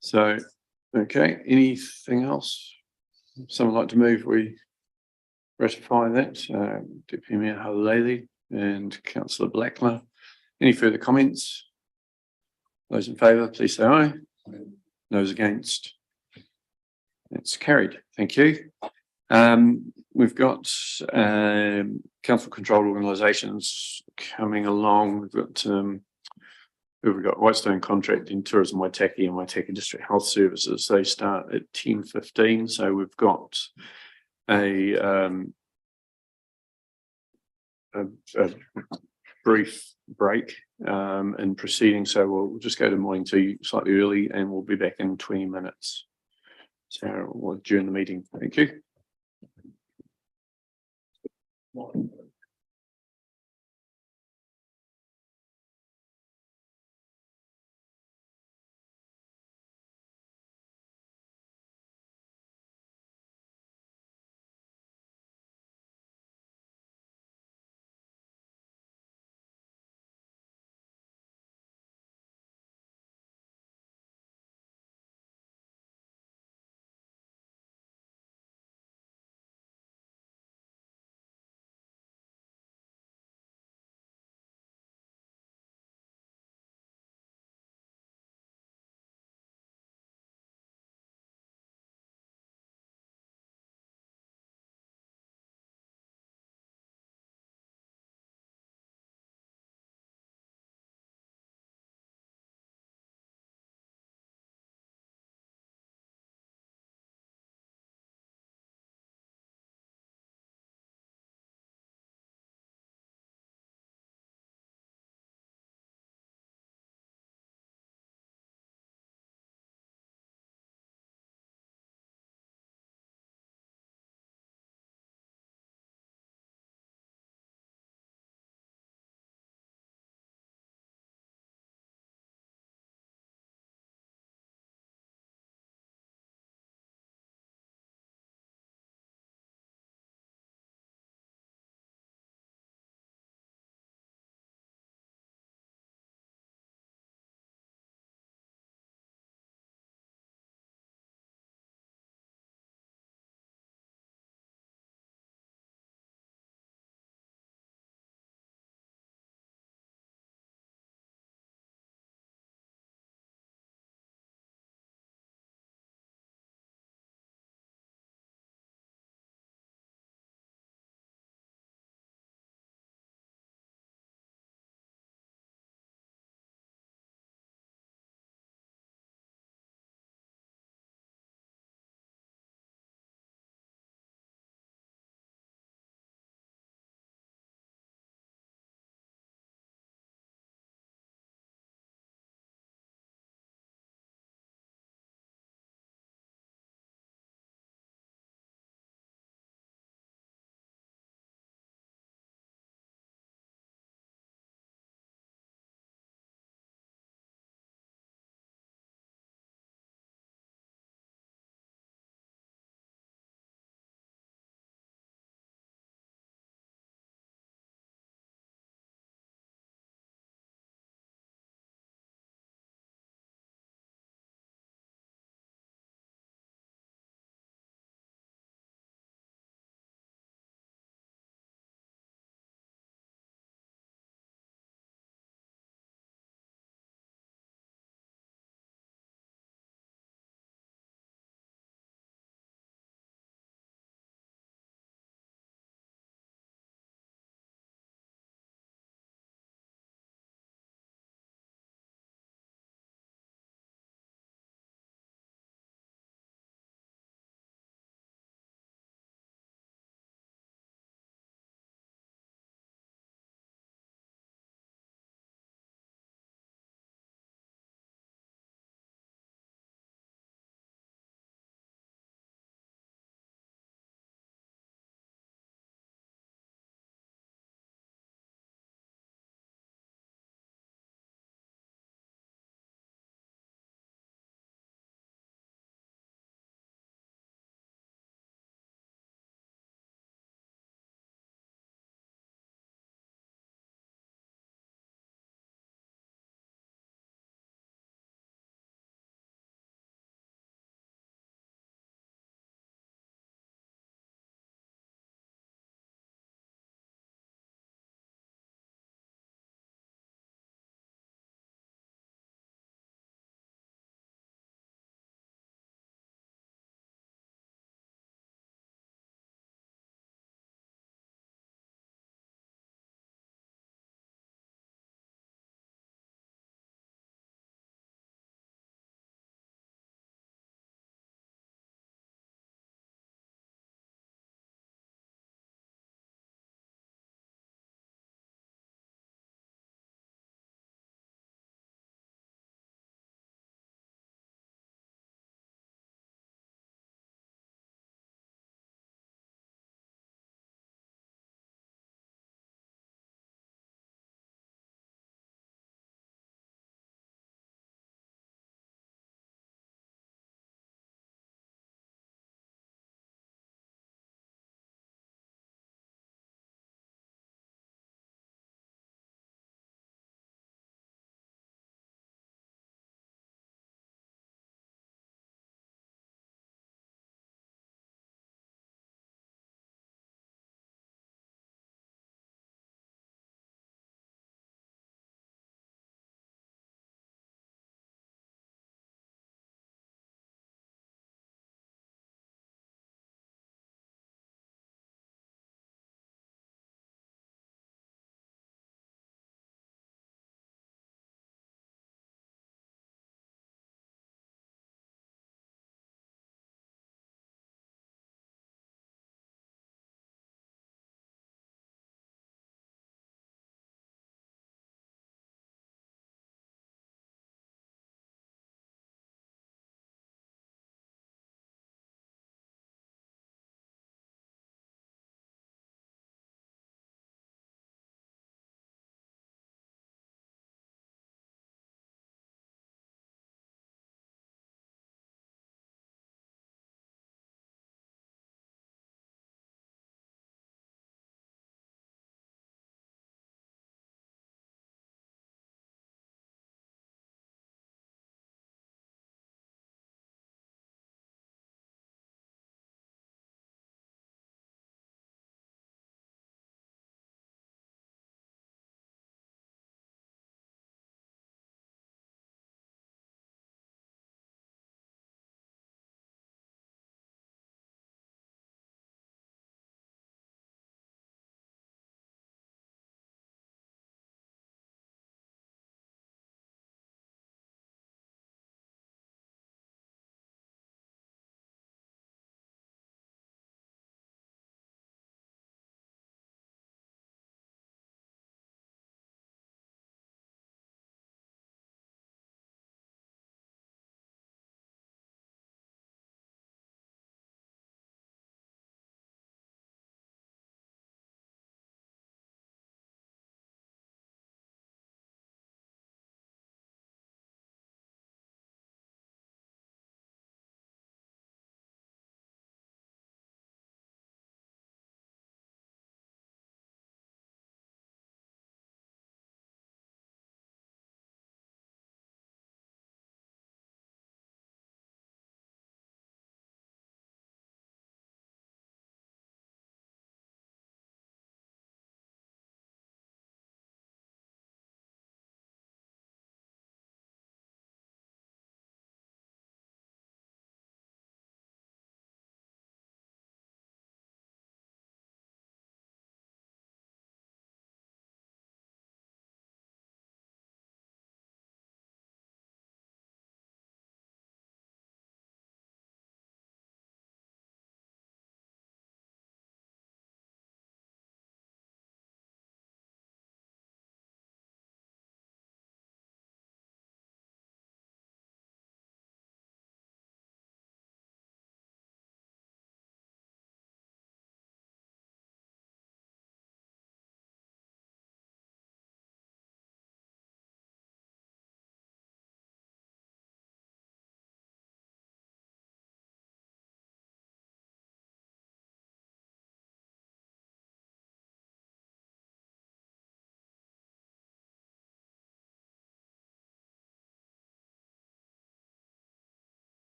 So, okay, anything else? Someone like to move? We ratify that. Deputy Mayor Halili and Councillor Blackler. Any further comments? Those in favour, please say aye. Those against? That's carried. Thank you. We've got council controlled organisations coming along. We've got we've got Whitestone Contracting, Tourism Waitaki and Waitaki District Health Services. They start at 10:15. So we've got a brief break in proceeding. So we'll just go to morning tea slightly early and we'll be back in 20 minutes. So we'll adjourn the meeting. Thank you.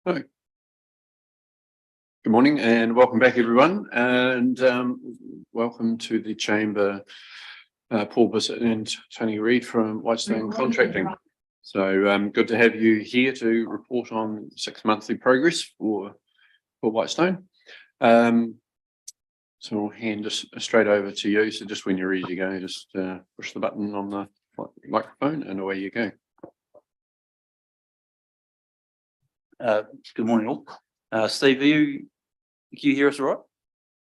Good morning and welcome back, everyone, and welcome to the chamber, Paul Bissett and Tony Reid from Whitestone Contracting. So good to have you here to report on 6 monthly progress for Whitestone. So we'll hand this straight over to you. So just when you're ready to go, just push the button on the microphone and away you go. Good morning all. Steve, can you hear us all right?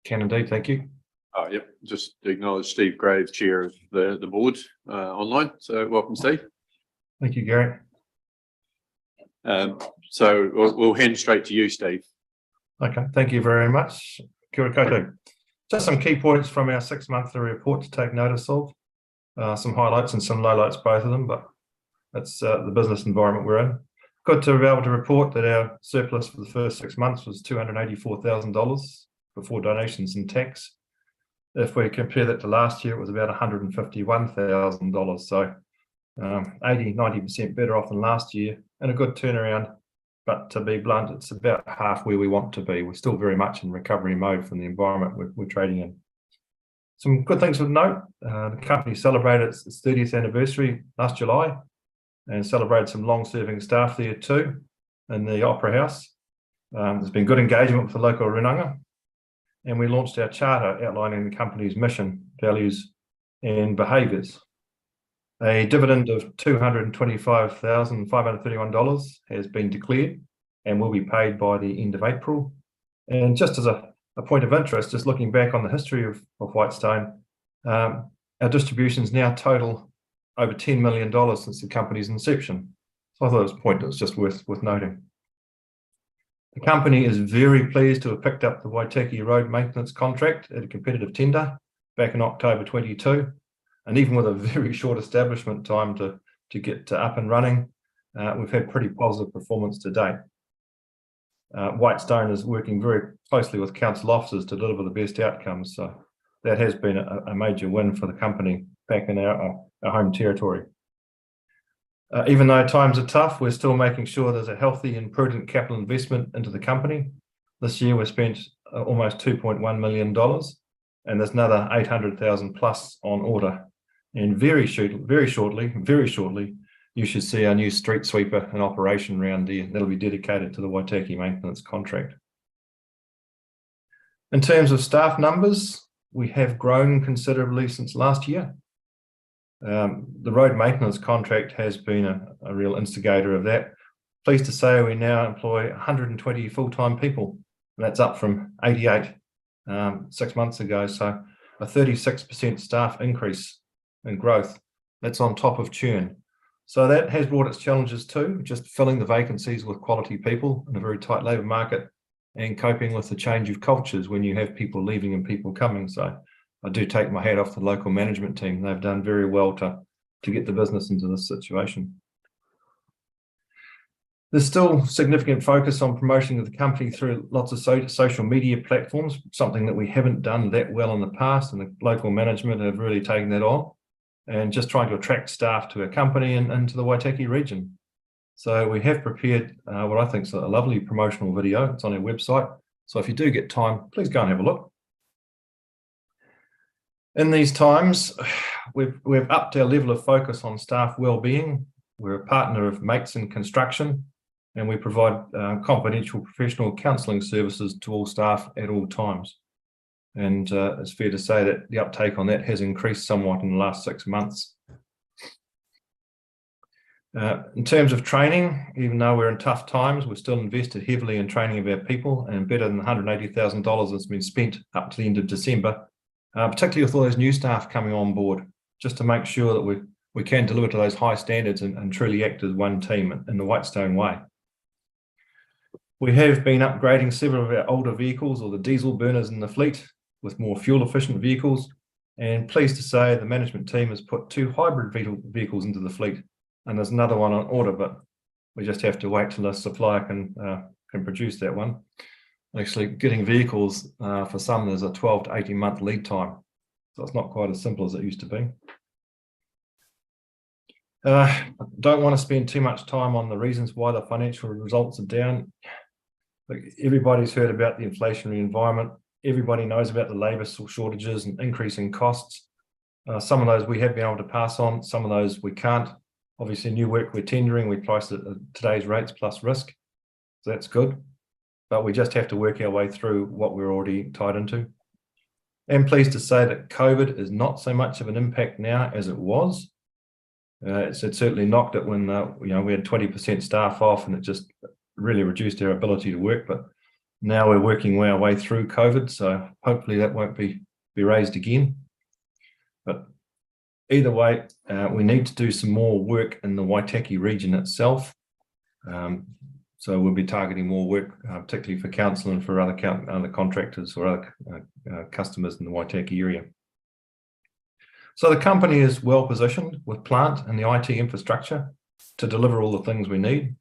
Can indeed, thank you. Oh, yep. Just to acknowledge Steve Graves, chair of the board online. So welcome, Steve. Thank you, Gary. So we'll hand straight to you, Steve. Okay, thank you very much. Kia ora koutou. Just some key points from our 6 monthly report to take notice of. Some highlights and some lowlights, both of them, but that's the business environment we're in. Good to be able to report that our surplus for the first 6 months was $284,000 before donations and tax. If we compare that to last year, it was about $151,000. So 80–90% better off than last year, and a good turnaround. But to be blunt, it's about half where we want to be. We're still very much in recovery mode from the environment we're trading in. Some good things of note. The company celebrated its 30th anniversary last July and celebrated some long-serving staff there too in the Opera House. There's been good engagement with the local runanga, and we launched our charter outlining the company's mission, values and behaviours. A dividend of $225,531 has been declared and will be paid by the end of April. And just as a point of interest, just looking back on the history of Whitestone, our distributions now total over $10 million since the company's inception. So I thought it was a point that was just worth noting. The company is very pleased to have picked up the Waitaki road maintenance contract at a competitive tender back in October 22. And even with a very short establishment time to get up and running, we've had pretty positive performance to date. Whitestone is working very closely with council officers to deliver the best outcomes. So that has been a major win for the company back in our home territory. Even though times are tough, we're still making sure there's a healthy and prudent capital investment into the company. This year we've spent almost $2.1 million, and there's another 800,000 plus on order. And very shortly, you should see our new street sweeper in operation around there. That'll be dedicated to the Waitaki maintenance contract. In terms of staff numbers, we have grown considerably since last year. The road maintenance contract has been a real instigator of that. Pleased to say we now employ 120 full-time people, and that's up from 88 6 months ago. So a 36% staff increase in growth. That's on top of churn. So that has brought its challenges too, just filling the vacancies with quality people in a very tight labour market and coping with the change of cultures when you have people leaving and people coming. So I do take my hat off to the local management team. They've done very well to get the business into this situation. There's still significant focus on promoting the company through lots of social media platforms, something that we haven't done that well in the past, and the local management have really taken that on, and just trying to attract staff to our company and to the Waitaki region. So we have prepared what I think is a lovely promotional video. It's on our website. So if you do get time, please go and have a look. In these times, we've upped our level of focus on staff wellbeing. We're a partner of Mates in Construction, and we provide confidential professional counselling services to all staff at all times. And it's fair to say that the uptake on that has increased somewhat in the last 6 months. In terms of training, even though we're in tough times, we've still invested heavily in training of our people, and better than $180,000 has been spent up to the end of December, particularly with all those new staff coming on board, just to make sure that we can deliver to those high standards and truly act as one team in the Whitestone way. We have been upgrading several of our older vehicles, or the diesel burners in the fleet, with more fuel efficient vehicles, and pleased to say the management team has put 2 hybrid vehicles into the fleet, and there's another one on order, but we just have to wait till the supplier can produce that one. Actually, getting vehicles for some, there's a 12 to 18 month lead time, so it's not quite as simple as it used to be. I don't want to spend too much time on the reasons why the financial results are down. Like, everybody's heard about the inflationary environment. Everybody knows about the labour shortages and increasing costs. Some of those we have been able to pass on, some of those we can't. Obviously, new work we're tendering, we price it at today's rates plus risk. So that's good. But we just have to work our way through what we're already tied into. I'm pleased to say that COVID is not so much of an impact now as it was. It certainly knocked it when we had 20% staff off, and it just really reduced our ability to work. But now we're working our way through COVID, so hopefully that won't be raised again. But either way, we need to do some more work in the Waitaki region itself. So we'll be targeting more work, particularly for council and for other contractors or other customers in the Waitaki area. So the company is well positioned with plant and the IT infrastructure to deliver all the things we need.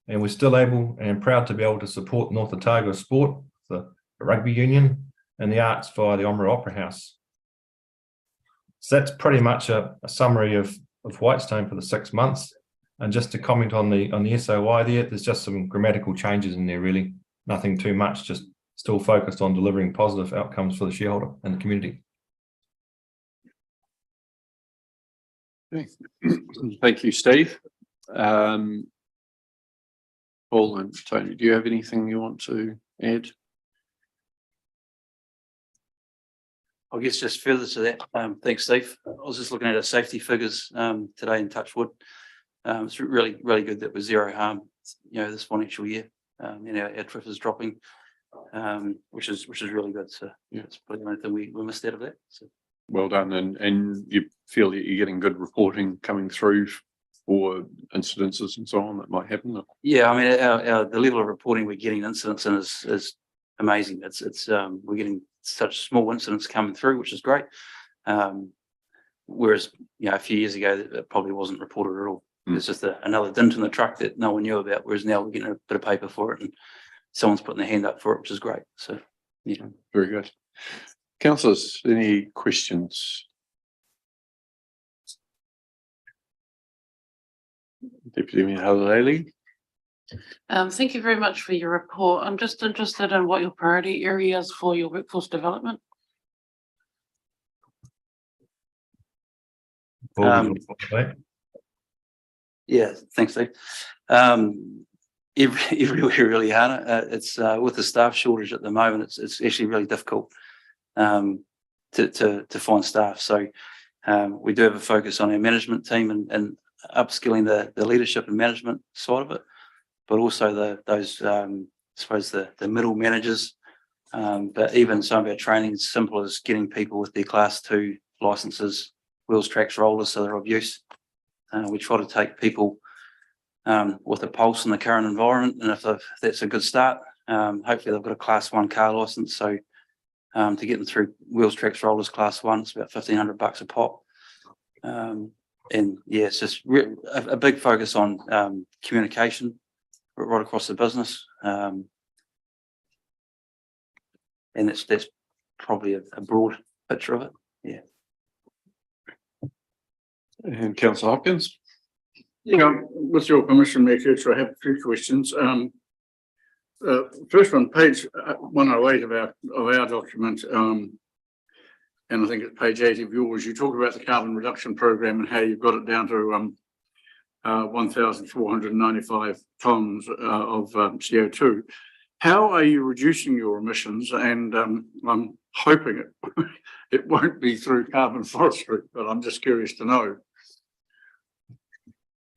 And we're still able and proud to be able to support North Otago sport, the rugby union, and the arts via the Omra Opera House. So that's pretty much a summary of Whitestone for the 6 months. And just to comment on the SOI there's just some grammatical changes in there, really. Nothing too much, just still focused on delivering positive outcomes for the shareholder and the community. Okay. Thank you, Steve. Paul and Tony, do you have anything you want to add? I guess just further to that, thanks, Steve. I was just looking at our safety figures today in Touchwood. It's really, really good that we're zero harm, this financial year. And our TRIF is dropping, which is really good. So yeah, it's probably the only thing we missed out of that. So well done, and you feel that you're getting good reporting coming through for incidences and so on that might happen? Yeah, I mean, the level of reporting we're getting incidents in is amazing. It's we're getting such small incidents coming through, which is great. Whereas a few years ago it probably wasn't reported at all. It's just another dint in the truck that no one knew about. Whereas now we're getting a bit of paper for it, and someone's putting their hand up for it, which is great. So yeah, very good. Councillors, any questions? Deputy Mayor Haley. Thank you very much for your report. I'm just interested in what your priority areas for your workforce development. Yeah, thanks, Steve. Everywhere really, Hannah. It's with the staff shortage at the moment. It's actually really difficult to find staff. So we do have a focus on our management team and upskilling the leadership and management side of it, but also those I suppose the middle managers. But even some of our training is simple as getting people with their Class 2 licenses, wheels, tracks, rollers, so they're of use. We try to take people with a pulse in the current environment, and if that's a good start, hopefully they've got a Class 1 car license. So to get them through wheels, tracks, rollers, Class 1, it's about $1,500 a pop. And yeah, it's just a big focus on communication right across the business, and that's probably a broad picture of it. Yeah. And Councillor Hopkins. Yeah, with your permission, Mayor Kircher, I have a few questions. First one, page 108 of our document, and I think it's page 8 of yours. You talk about the carbon reduction program and how you've got it down to 1,495 tonnes of CO2. How are you reducing your emissions? And I'm hoping it won't be through carbon forestry, but I'm just curious to know.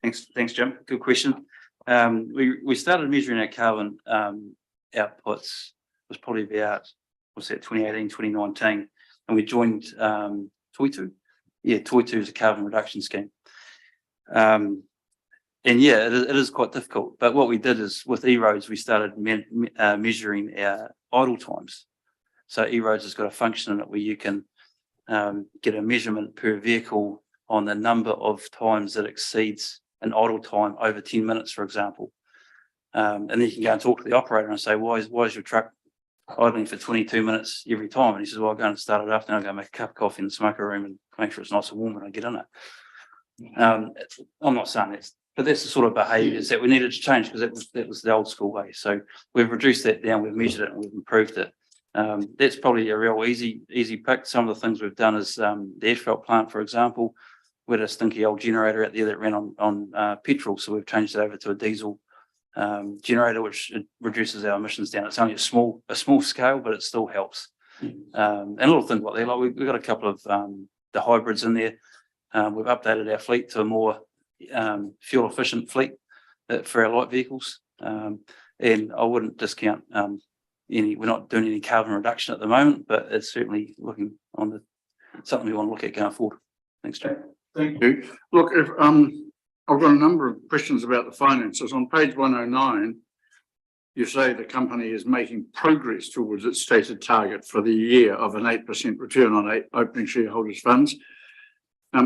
Thanks, Jim. Good question. We started measuring our carbon outputs was probably about 2018, 2019, and we joined Toitu. Yeah, Toitu is a carbon reduction scheme. And yeah, it is quite difficult. But what we did is with E-Roads, we started measuring our idle times. So E-Roads has got a function in it where you can get a measurement per vehicle on the number of times that exceeds an idle time over 10 minutes, for example. And then you can go and talk to the operator and say, why is your truck idling for 22 minutes every time? And he says, well, I'll go and start it up, then I'll go make a cup of coffee in the smoker room and make sure it's nice and warm when I get in it. I'm not saying that's but that's the sort of behaviours that we needed to change because that was the old school way. So we've reduced that down, we've measured it and we've improved it. That's probably a real easy pick. Some of the things we've done is the asphalt plant, for example, we had a stinky old generator out there that ran on petrol. So we've changed it over to a diesel generator, which reduces our emissions down. It's only a small scale, but it still helps. And little things like that, like we've got a couple of the hybrids in there. We've updated our fleet to a more fuel efficient fleet for our light vehicles. And I wouldn't discount we're not doing any carbon reduction at the moment, but it's certainly looking on something we want to look at going forward. Thanks, Jim. Thank you. Look, if I've got a number of questions about the finances. On page 109, you say the company is making progress towards its stated target for the year of an 8% return on opening shareholders' funds.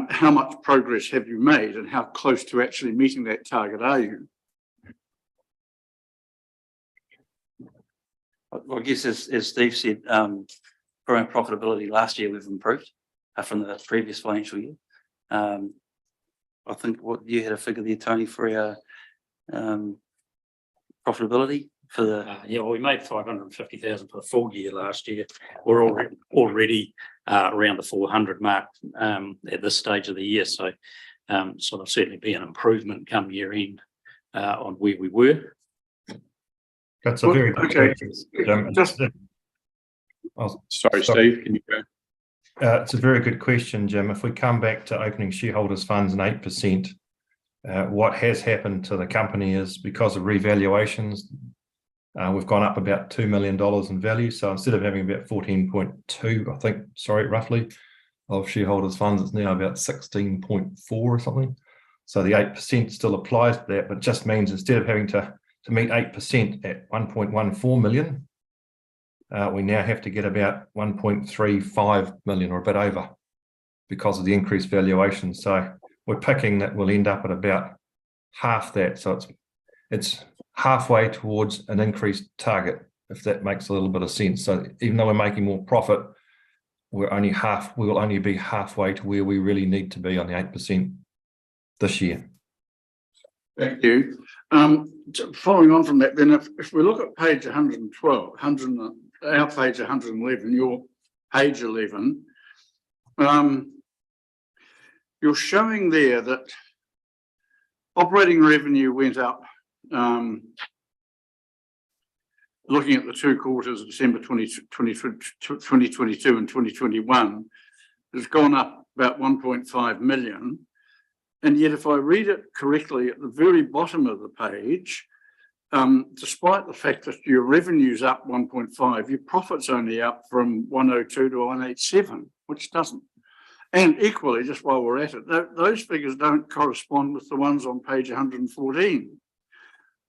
How much progress have you made and how close to actually meeting that target are you? Well, I guess as Steve said, from our profitability last year, we've improved from the previous financial year. I think what you had a figure there, Tony, for our profitability for the. Yeah, well, we made 550,000 for the full year last year. We're already around the 400 mark at this stage of the year. So there'll certainly be an improvement come year end on where we were. That's a very good question. Sorry, Steve, can you go? It's a very good question, Jim. If we come back to opening shareholders' funds and 8%, what has happened to the company is because of revaluations, we've gone up about $2 million in value. So instead of having about 14.2, I think, roughly, of shareholders' funds, it's now about 16.4 or something. So the 8% still applies to that, but just means instead of having to meet 8% at 1.14 million, we now have to get about 1.35 million or a bit over because of the increased valuation. So we're picking that we'll end up at about half that. So it's halfway towards an increased target, if that makes a little bit of sense. So even though we're making more profit, we will only be halfway to where we really need to be on the 8% this year. Thank you. Following on from that, then if we look at page 112, our page 111, your page 11, you're showing there that operating revenue went up, looking at the two quarters of December 2022 and 2021, has gone up about 1.5 million. And yet, if I read it correctly, at the very bottom of the page, despite the fact that your revenue's up 1.5, your profit's only up from 102 to 187, which doesn't. And equally, just while we're at it, those figures don't correspond with the ones on page 114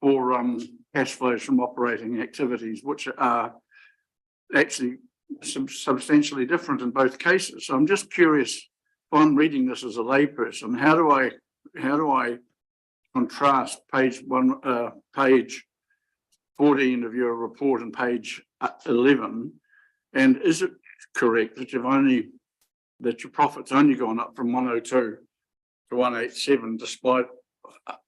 for cash flows from operating activities, which are actually substantially different in both cases. So I'm just curious, if I'm reading this as a layperson, how do I contrast page 14 of your report and page 11? And is it correct that your profit's only gone up from 102 to 187 despite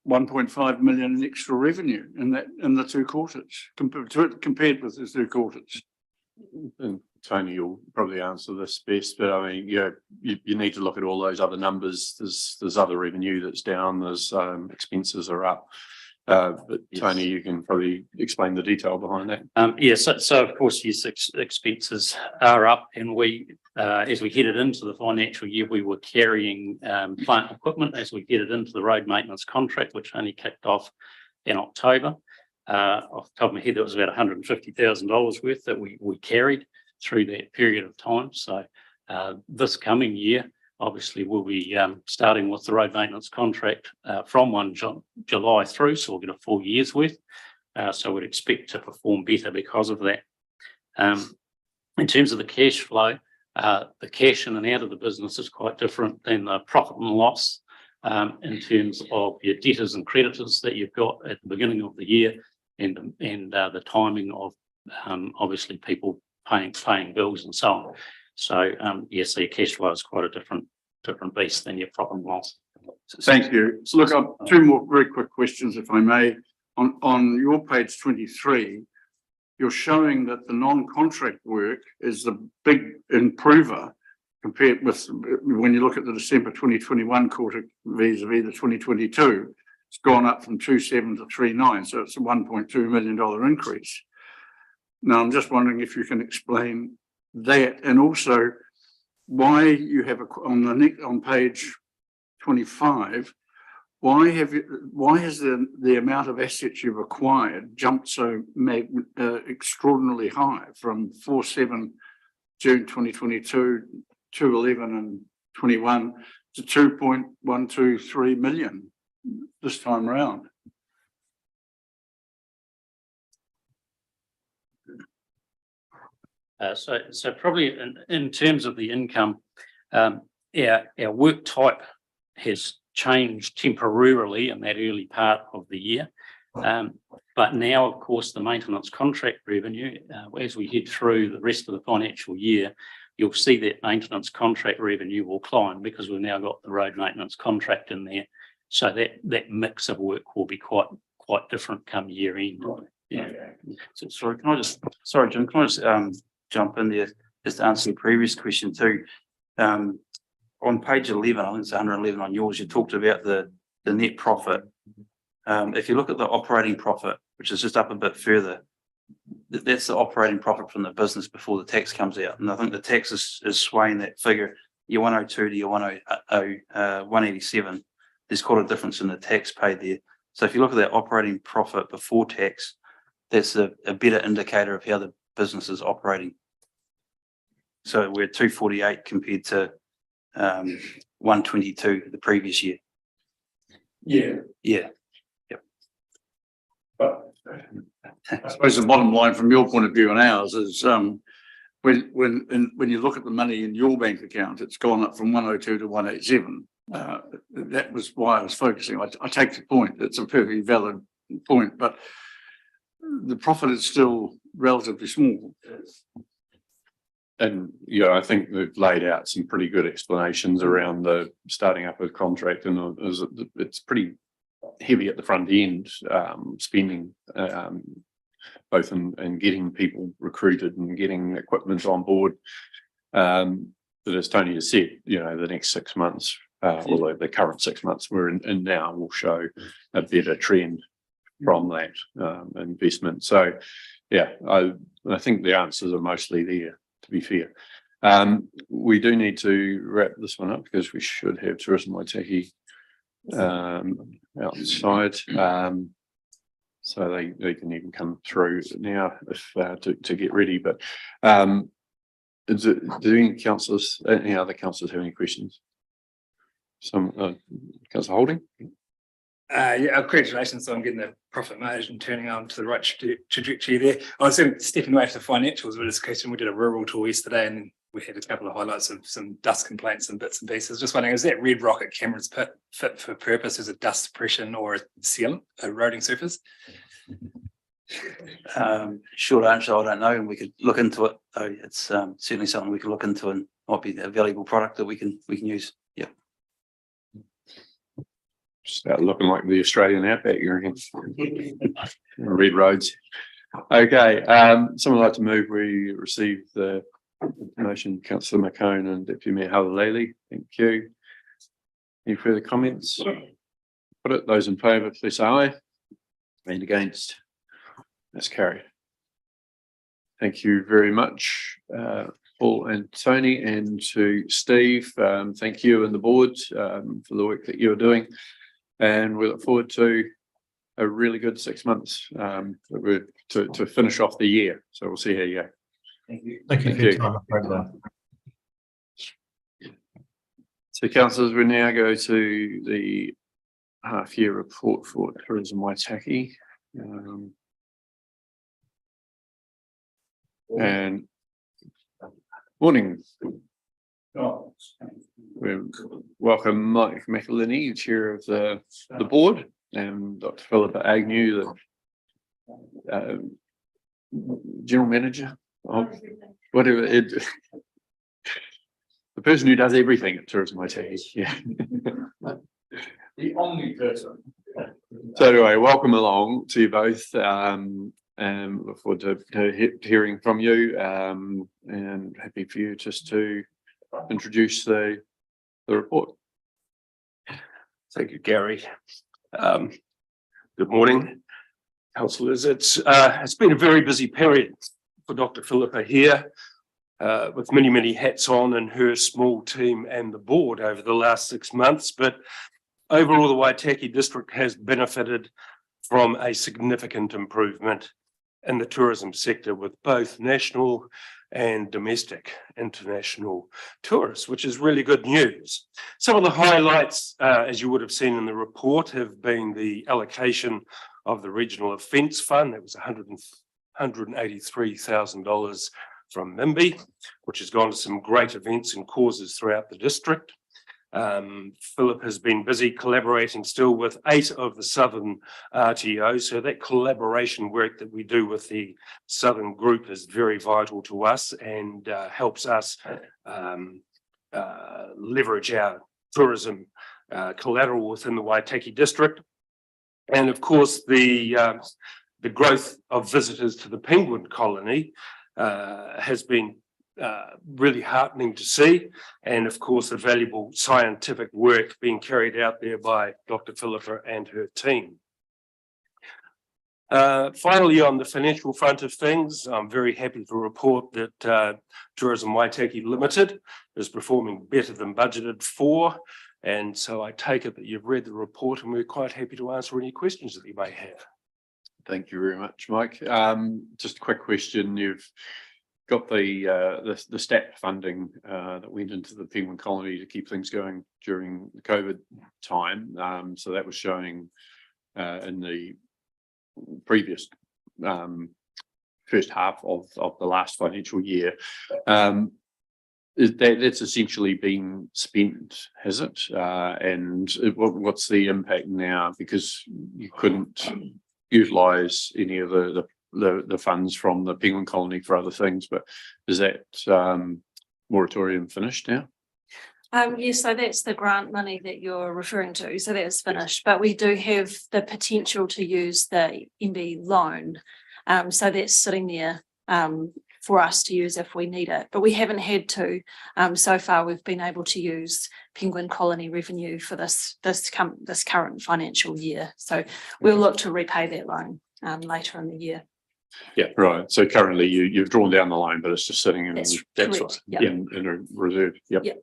1.5 million in extra revenue in the two quarters compared with the two quarters? And Tony, you'll probably answer this best, but I mean, you need to look at all those other numbers. There's other revenue that's down. There's expenses are up. But yes. Tony, you can probably explain the detail behind that. Yes, so of course, yes, expenses are up, and we, as we headed into the financial year, we were carrying plant equipment as we headed into the road maintenance contract, which only kicked off in October. Off the top of my head, that was about $150,000 worth that we carried through that period of time. So this coming year, obviously, we'll be starting with the road maintenance contract from 1 July through, so we'll get a full year's worth. So we'd expect to perform better because of that. In terms of the cash flow, the cash in and out of the business is quite different than the profit and loss in terms of your debtors and creditors that you've got at the beginning of the year and the timing of obviously people paying bills and so on. So yes, your cash flow is quite a different beast than your profit and loss. Thank you. So look, I've two more very quick questions, if I may. On your page 23, you're showing that the non-contract work is the big improver compared with when you look at the December 2021 quarter vis-a-vis the 2022. It's gone up from 27 to 39, so it's a $1.2 million increase. Now, I'm just wondering if you can explain that, and also why you have on page 25. Why has the amount of assets you've acquired jumped so extraordinarily high from 47 June 2022, 211 and 21 to 2.123 million this time around? So probably in terms of the income, our work type has changed temporarily in that early part of the year. But now, of course, the maintenance contract revenue, as we head through the rest of the financial year, you'll see that maintenance contract revenue will climb because we've now got the road maintenance contract in there. So that mix of work will be quite different come year end. Yeah. So, sorry, Jim, can I just jump in there just to answer the previous question too? On page 11, I think it's 111 on yours, you talked about the net profit. If you look at the operating profit, which is just up a bit further, that's the operating profit from the business before the tax comes out. And I think the tax is swaying that figure. Your 102 to your 187, there's quite a difference in the tax paid there. So if you look at that operating profit before tax, that's a better indicator of how the business is operating. So we're 248 compared to 122 the previous year. Yeah. Yeah. Yep. But I suppose the bottom line from your point of view and ours is when you look at the money in your bank account, it's gone up from 102 to 187. That was why I was focusing. I take the point. It's a perfectly valid point, but the profit is still relatively small. And yeah, I think they've laid out some pretty good explanations around the starting up a contract, and it's pretty heavy at the front end, spending both in getting people recruited and getting equipment on board. But as Tony has said, the next 6 months, although the current 6 months we're in now, will show a better trend from that investment. So yeah, I think the answers are mostly there, to be fair. We do need to wrap this one up because we should have Tourism Waitaki outside, so they can even come through now if to get ready. But do any other councillors have any questions? Councillor Holding. Yeah, congratulations on getting the profit margin turning on to the right trajectory there. I was stepping away to the financials with this question. We did a rural tour yesterday and we had a couple of highlights of some dust complaints and bits and pieces. Just wondering, is that Red Rocket cameras fit for purpose as a dust suppression or a sealant, a roading surface? Short answer, I don't know, and we could look into it. It's certainly something we can look into and might be a valuable product that we can use. Yeah. Start looking like the Australian outback you're in. Red roads. Okay. Someone like to move. We received the information, Councillor McCone and Deputy Mayor Halaleli. Thank you. Any further comments? Put it. Those in favour, please say aye. And against. That's carried. Thank you very much, Paul and Tony, and to Steve. Thank you and the board for the work that you're doing. And we look forward to a really good 6 months to finish off the year. So we'll see how you go. Thank you. Thank you for your time. So, councillors, we now go to the half-year report for Tourism Waitaki. And morning. We welcome Mike McElhinney, Chair of the board, and Dr. Philippa Agnew, the General Manager of whatever the person who does everything at Tourism Waitaki. Yeah. The only person. So anyway, welcome along to you both. And look forward to hearing from you. And happy for you just to introduce the report. Thank you, Gary. Good morning, councillors. It's been a very busy period for Dr. Philippa here, with many hats on and her small team and the board over the last 6 months. But overall, the Waitaki district has benefited from a significant improvement in the tourism sector, with both national and domestic international tourists, which is really good news. Some of the highlights, as you would have seen in the report, have been the allocation of the Regional Offence Fund. That was $183,000 from MIMBY, which has gone to some great events and causes throughout the district. Philip has been busy collaborating still with 8 of the Southern RTOs. So that collaboration work that we do with the Southern group is very vital to us and helps us leverage our tourism collateral within the Waitaki district. And of course, the growth of visitors to the penguin colony has been really heartening to see, and of course the valuable scientific work being carried out there by Dr. Philippa and her team. Finally, on the financial front of things, I'm very happy to report that Tourism Waitaki Limited is performing better than budgeted for, and so I take it that you've read the report and we're quite happy to answer any questions that you may have. Thank you very much, Mike. Just a quick question. You've got the STAP funding that went into the penguin colony to keep things going during the COVID time. So that was showing in the previous first half of the last financial year. That's essentially been spent, has it? And what's the impact now? Because you couldn't utilise any of the funds from the penguin colony for other things, but is that moratorium finished now? Yes, so that's the grant money that you're referring to. So that's finished, but we do have the potential to use the MB loan. So that's sitting there for us to use if we need it, but we haven't had to. So far, we've been able to use penguin colony revenue for this current financial year. So we'll look to repay that loan later in the year. Yeah, right. So currently you've drawn down the line, but it's just sitting in That's right. yep. in a reserve. Yep. Yep.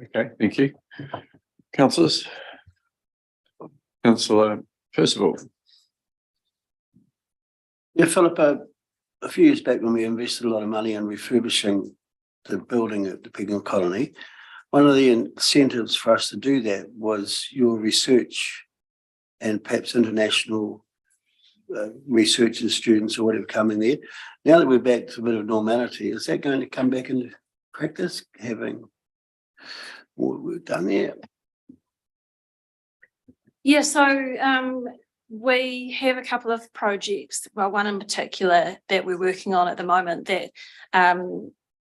Okay, thank you. Councillors. Councillor Percival. Yeah, Philippa, a few years back when we invested a lot of money in refurbishing the building at the penguin colony, one of the incentives for us to do that was your research and perhaps international research and students or whatever coming there. Now that we're back to a bit of normality, is that going to come back into practice, having what we've done there? Yeah, so we have a couple of projects, well, one in particular that we're working on at the moment that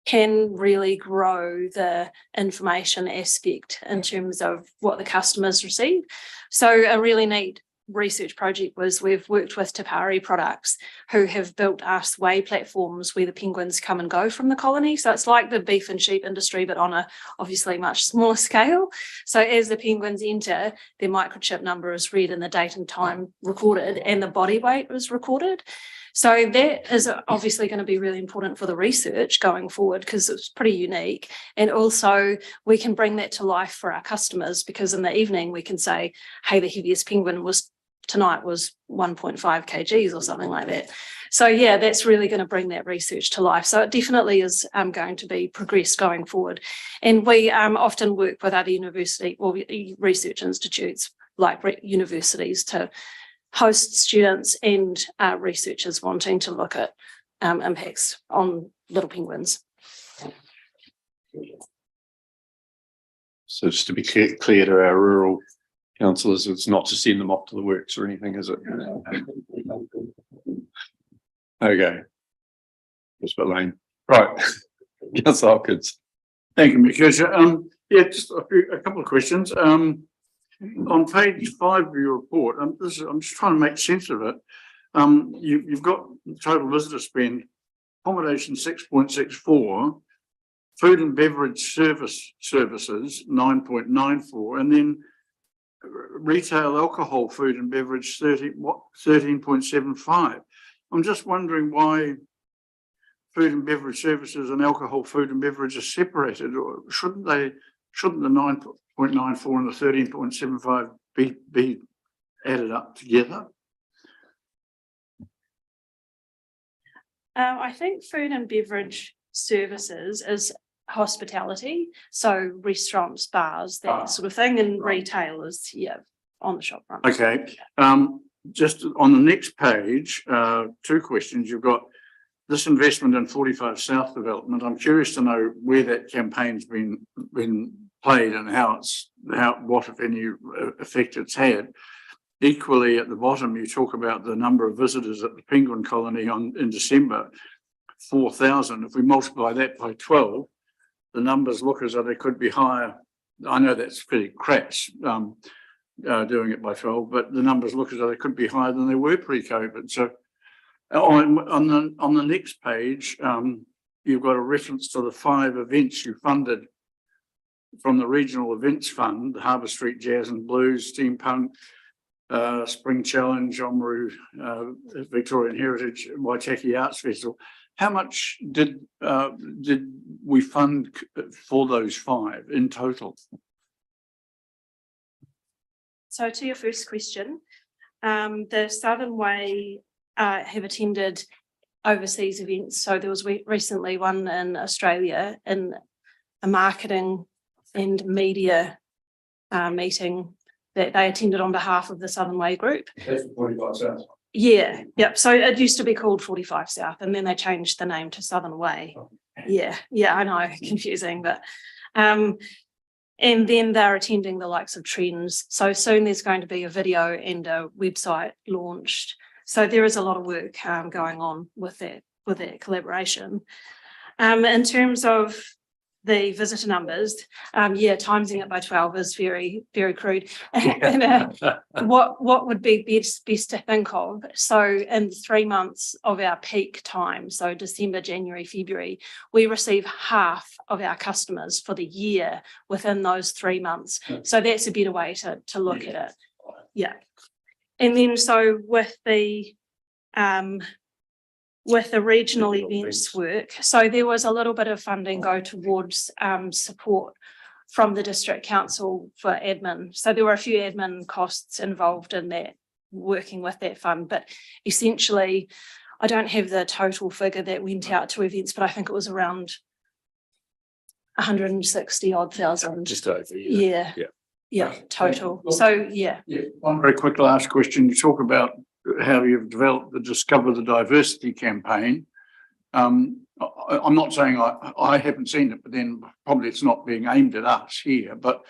can really grow the information aspect in terms of what the customers receive. So a really neat research project was we've worked with Tapari Products, who have built us weigh platforms where the penguins come and go from the colony. So it's like the beef and sheep industry, but on a obviously much smaller scale. So as the penguins enter, their microchip number is read and the date and time recorded and the body weight was recorded. So that is obviously going to be really important for the research going forward because it's pretty unique. And also we can bring that to life for our customers, because in the evening we can say, hey, the heaviest penguin tonight was 1.5 kgs or something like that. So yeah, that's really going to bring that research to life. So it definitely is going to be progressed going forward. And we often work with other university or research institutes like universities to host students and researchers wanting to look at impacts on little penguins. So just to be clear to our rural councillors, it's not to send them off to the works or anything, is it? Okay. Just a bit lame. Right. Councillor Hopkins. Thank you, Mikesha. Yeah, just a couple of questions. On page 5 of your report, I'm just trying to make sense of it. You've got total visitor spend, accommodation 6.64, food and beverage services 9.94, and then retail alcohol, food and beverage 13.75. I'm just wondering why food and beverage services and alcohol, food and beverage are separated, or shouldn't the 9.94 and the 13.75 be added up together? I think food and beverage services is hospitality, so restaurants, bars, that sort of thing, and retailers, on the shop front. Okay, just on the next page, 2 questions. You've got this investment in 45 South development. I'm curious to know where that campaign's been played and what if any effect it's had. Equally, at the bottom, you talk about the number of visitors at the penguin colony in December, 4,000. If we multiply that by 12, the numbers look as though they could be higher. I know that's pretty crass, doing it by 12, but the numbers look as though they could be higher than they were pre-COVID. So on the next page, you've got a reference to the 5 events you funded from the Regional Events Fund: the Harbour Street Jazz and Blues, Steampunk, Spring Challenge, Oamaru, Victorian Heritage, Waitaki Arts Festival. How much did we fund for those 5 in total? So to your first question, the Southern Way have attended overseas events. So there was recently one in Australia in a marketing and media meeting that they attended on behalf of the Southern Way group. That's 45 South. Yeah, yep. So it used to be called 45 South, and then they changed the name to Southern Way. Yeah, I know, confusing, but and then they're attending the likes of Trends. So soon there's going to be a video and a website launched. So there is a lot of work going on with that collaboration. In terms of the visitor numbers, timesing it by 12 is very, very crude. And, what would be best to think of? So in 3 months of our peak time, so December, January, February, we receive half of our customers for the year within those 3 months. So that's a better way to look at it. Yeah. And then so with the regional events work, so there was a little bit of funding go towards support from the district council for admin. So there were a few admin costs involved in that, working with that fund, but essentially I don't have the total figure that went out to events, but I think it was around 160 odd thousand. Just over. Yeah, total. So One very quick last question. You talk about how you've developed the Discover the Diversity campaign. I'm not saying I haven't seen it, but then probably it's not being aimed at us here, but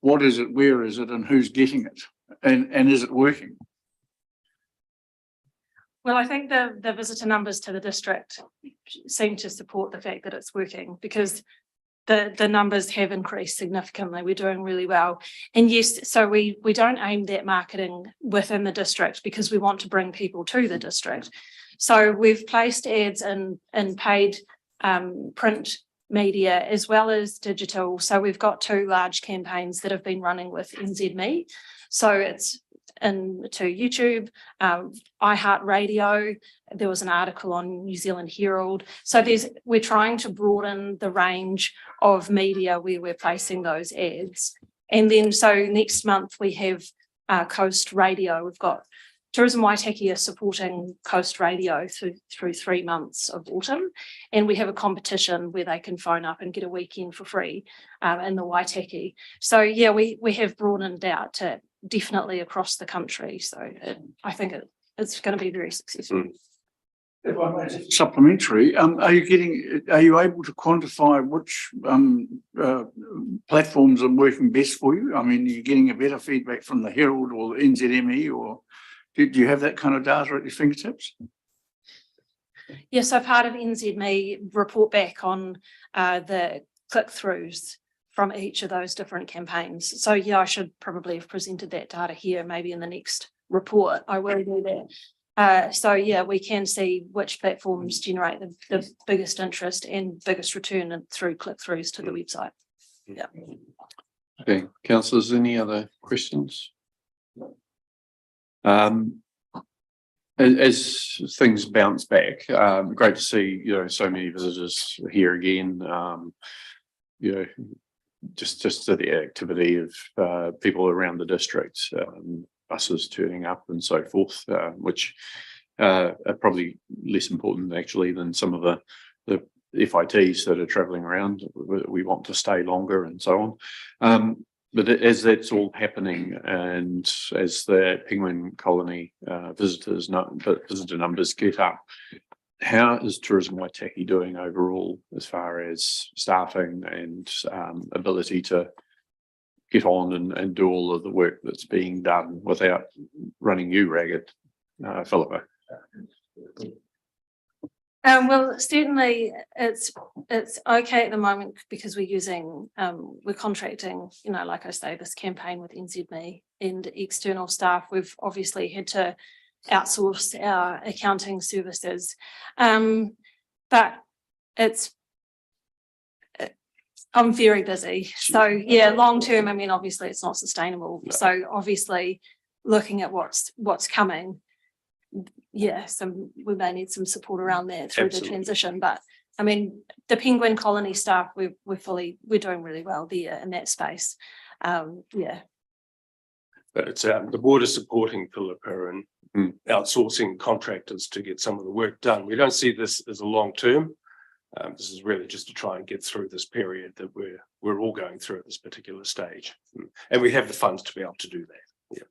what is it, where is it, and who's getting it, and is it working? Well, I think the visitor numbers to the district seem to support the fact that it's working, because the numbers have increased significantly. We're doing really well. And yes, so we don't aim that marketing within the district because we want to bring people to the district. So we've placed ads in paid print media as well as digital. So we've got 2 large campaigns that have been running with NZME. So it's into YouTube, iHeartRadio. There was an article on New Zealand Herald. So we're trying to broaden the range of media where we're placing those ads. And then so next month we have Coast Radio. We've got Tourism Waitaki are supporting Coast Radio through 3 months of autumn, and we have a competition where they can phone up and get a weekend for free in the Waitaki. So yeah, we have broadened out to definitely across the country. So I think it's going to be very successful. If I may, supplementary, are you able to quantify which platforms are working best for you? I mean, are you getting a better feedback from the Herald or the NZME, or do you have that kind of data at your fingertips? Yes, so part of NZME report back on the click-throughs from each of those different campaigns. So yeah, I should probably have presented that data here, maybe in the next report. I will do that. So yeah, we can see which platforms generate the biggest interest and biggest return through click-throughs to the website. Yeah. Okay, councillors, any other questions? As things bounce back, great to see, so many visitors here again. Just to the activity of people around the district, buses turning up and so forth, which are probably less important actually than some of the FITs that are travelling around. We want to stay longer and so on. But as that's all happening, and as the penguin colony visitor numbers get up, how is Tourism Waitaki doing overall as far as staffing and ability to get on and do all of the work that's being done without running you ragged, Philippa? Well, certainly it's okay at the moment because we're contracting, like I say, this campaign with NZME and external staff. We've obviously had to outsource our accounting services, but I'm very busy. So yeah, long term, obviously it's not sustainable. No. So obviously looking at what's coming, yeah, we may need some support around that through the transition. But the penguin colony staff, we're doing really well there in that space. Yeah. But it's the board is supporting Philippa and outsourcing contractors to get some of the work done. We don't see this as a long term. This is really just to try and get through this period that we're all going through at this particular stage, and we have the funds to be able to do that.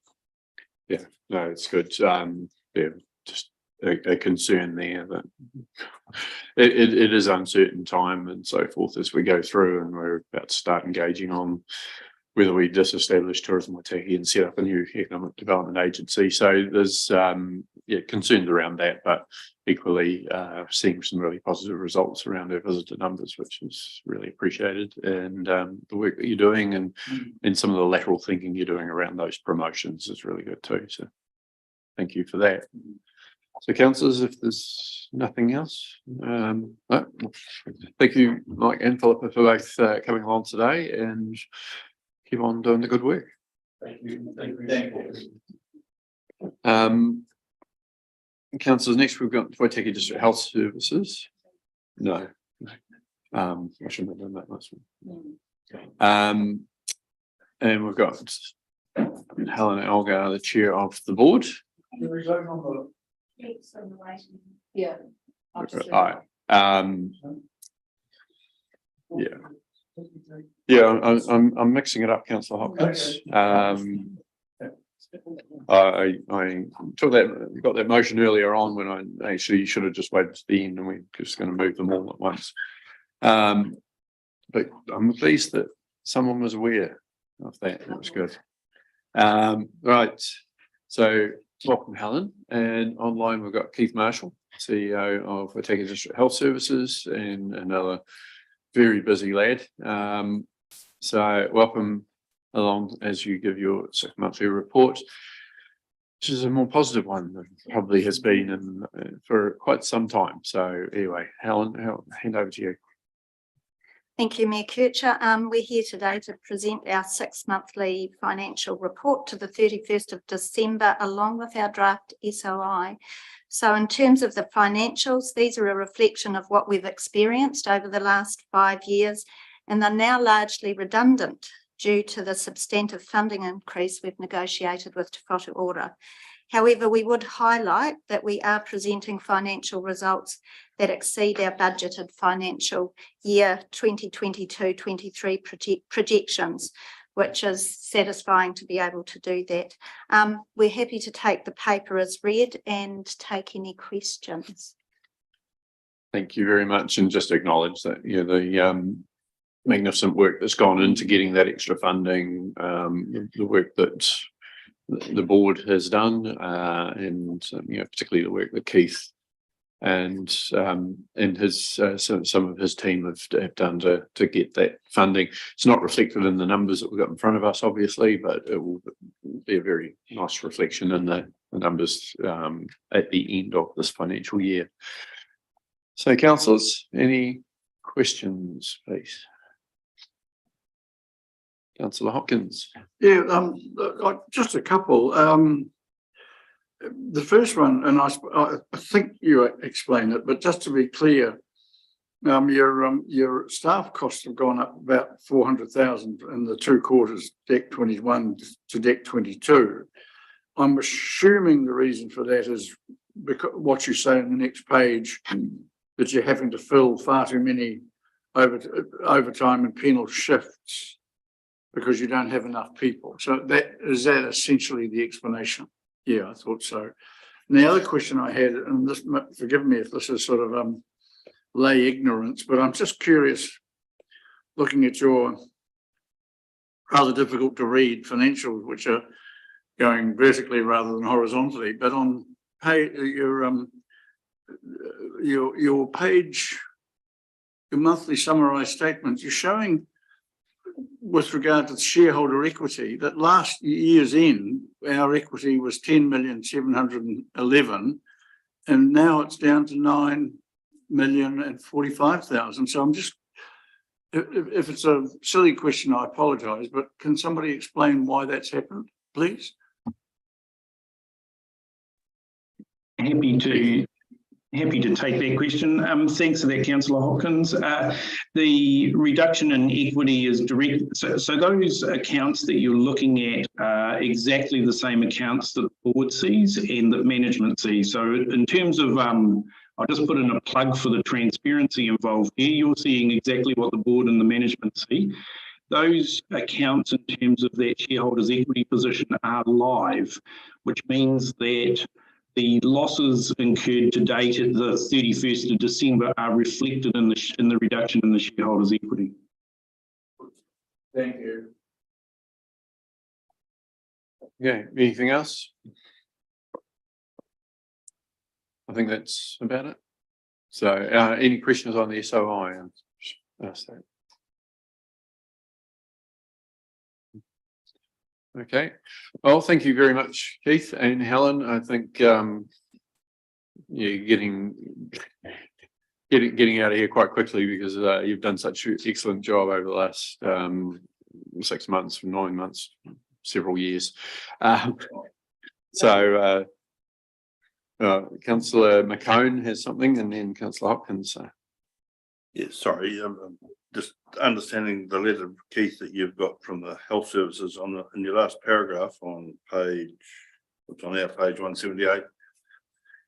Yeah, no, it's good. Just a concern there that it is uncertain time and so forth as we go through, and we're about to start engaging on whether we disestablish Tourism Waitaki and set up a new economic development agency. So there's concerns around that, but equally seeing some really positive results around our visitor numbers, which is really appreciated, and the work that you're doing and some of the lateral thinking you're doing around those promotions is really good too. So thank you for that. So councillors, if there's nothing else, thank you, Mike and Philippa, for both coming along today, and keep on doing the good work. Thank you. Thank you. Councillors, next we've got Waitaki District Health Services. No. I shouldn't have done that last one. And we've got Helen Elgar, the chair of the board. Yeah. Right. I'm mixing it up, Councillor Hopkins. I got that motion earlier on when I actually should have just waited to the end, and we're just going to move them all at once. But I'm pleased that someone was aware of that. That was good. Right. So welcome, Helen. And online we've got Keith Marshall, CEO of Waitaki District Health Services, and another very busy lad. So welcome along as you give your monthly report, which is a more positive one than probably has been for quite some time. So anyway, Helen, I'll hand over to you. Thank you, Mayor Kircher. We're here today to present our 6-monthly financial report to the 31st of December, along with our draft SOI. So in terms of the financials, these are a reflection of what we've experienced over the last 5 years, and they're now largely redundant due to the substantive funding increase we've negotiated with Te Whatu Ora. However, we would highlight that we are presenting financial results that exceed our budgeted financial year 2022-23 projections, which is satisfying to be able to do that. We're happy to take the paper as read and take any questions. Thank you very much, and just acknowledge that the magnificent work that's gone into getting that extra funding, the work that the board has done, and particularly the work that Keith and his some of his team have done to get that funding. It's not reflected in the numbers that we've got in front of us, obviously, but it will be a very nice reflection in the numbers at the end of this financial year. So, councillors, any questions, please? Councillor Hopkins. Yeah, just a couple. The first one, and I think you explained it, but just to be clear, your staff costs have gone up about 400,000 in the 2 quarters, Dec 21 to Dec 22. I'm assuming the reason for that is because what you say in the next page, that you're having to fill far too many overtime and penal shifts because you don't have enough people. So is that essentially the explanation? Yeah, I thought so. And the other question I had, and this, forgive me if this is sort of lay ignorance, but I'm just curious, looking at your rather difficult to read financials, which are going vertically rather than horizontally, but on your page, your monthly summarized statements, you're showing with regard to shareholder equity that last year's end, our equity was 10,711,000, and now it's down to 9,045,000. So I'm just, if it's a silly question, I apologize, but can somebody explain why that's happened, please? Happy to take that question. Thanks for that, Councillor Hopkins. The reduction in equity is direct. So those accounts that you're looking at are exactly the same accounts that the board sees and that management sees. So in terms of, I'll just put in a plug for the transparency involved here. You're seeing exactly what the board and the management see. Those accounts in terms of that shareholders' equity position are live, which means that the losses incurred to date at the 31st of December are reflected in the reduction in the shareholders' equity. Thank you. Okay, anything else? I think that's about it. So any questions on the SOI? Okay, well, thank you very much, Keith and Helen. I think you're getting out of here quite quickly because you've done such an excellent job over the last 6 months, 9 months, several years. Councillor McCone has something, and then Councillor Hopkins. Yeah, sorry. Just understanding the letter, Keith, that you've got from the health services in your last paragraph on page, it's on our page 178.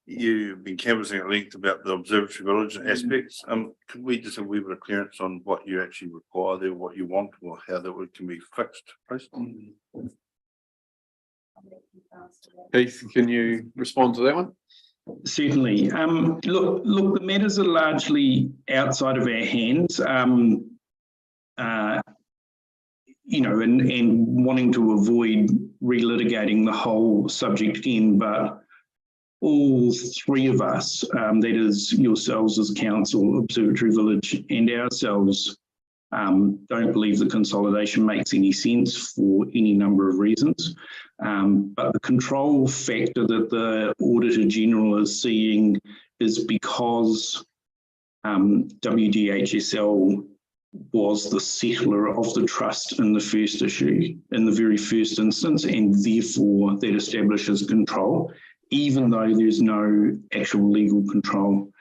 You've been canvassing at length about the observatory village aspects. Could we just have a wee bit of clearance on what you actually require there, what you want, or how that can be fixed, please? Keith, can you respond to that one? Certainly. Look, the matters are largely outside of our hands, and wanting to avoid relitigating the whole subject again, but all 3 of us, that is yourselves as council, Observatory Village, and ourselves, don't believe the consolidation makes any sense for any number of reasons. But the control factor that the Auditor General is seeing is because WDHSL was the settler of the trust in the first issue, in the very first instance, and therefore that establishes control, even though there's no actual legal control.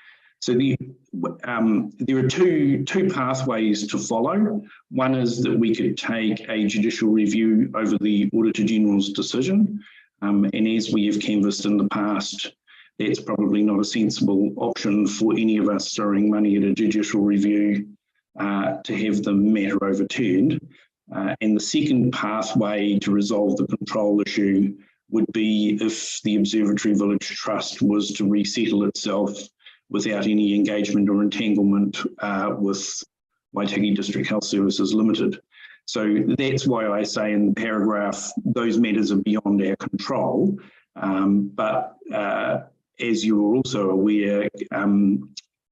So there are two pathways to follow. One is that we could take a judicial review over the Auditor General's decision. And as we have canvassed in the past, that's probably not a sensible option for any of us throwing money at a judicial review to have the matter overturned. And the second pathway to resolve the control issue would be if the Observatory Village Trust was to resettle itself without any engagement or entanglement with Waitaki District Health Services Limited. So that's why I say in the paragraph, those matters are beyond our control. But as you're also aware,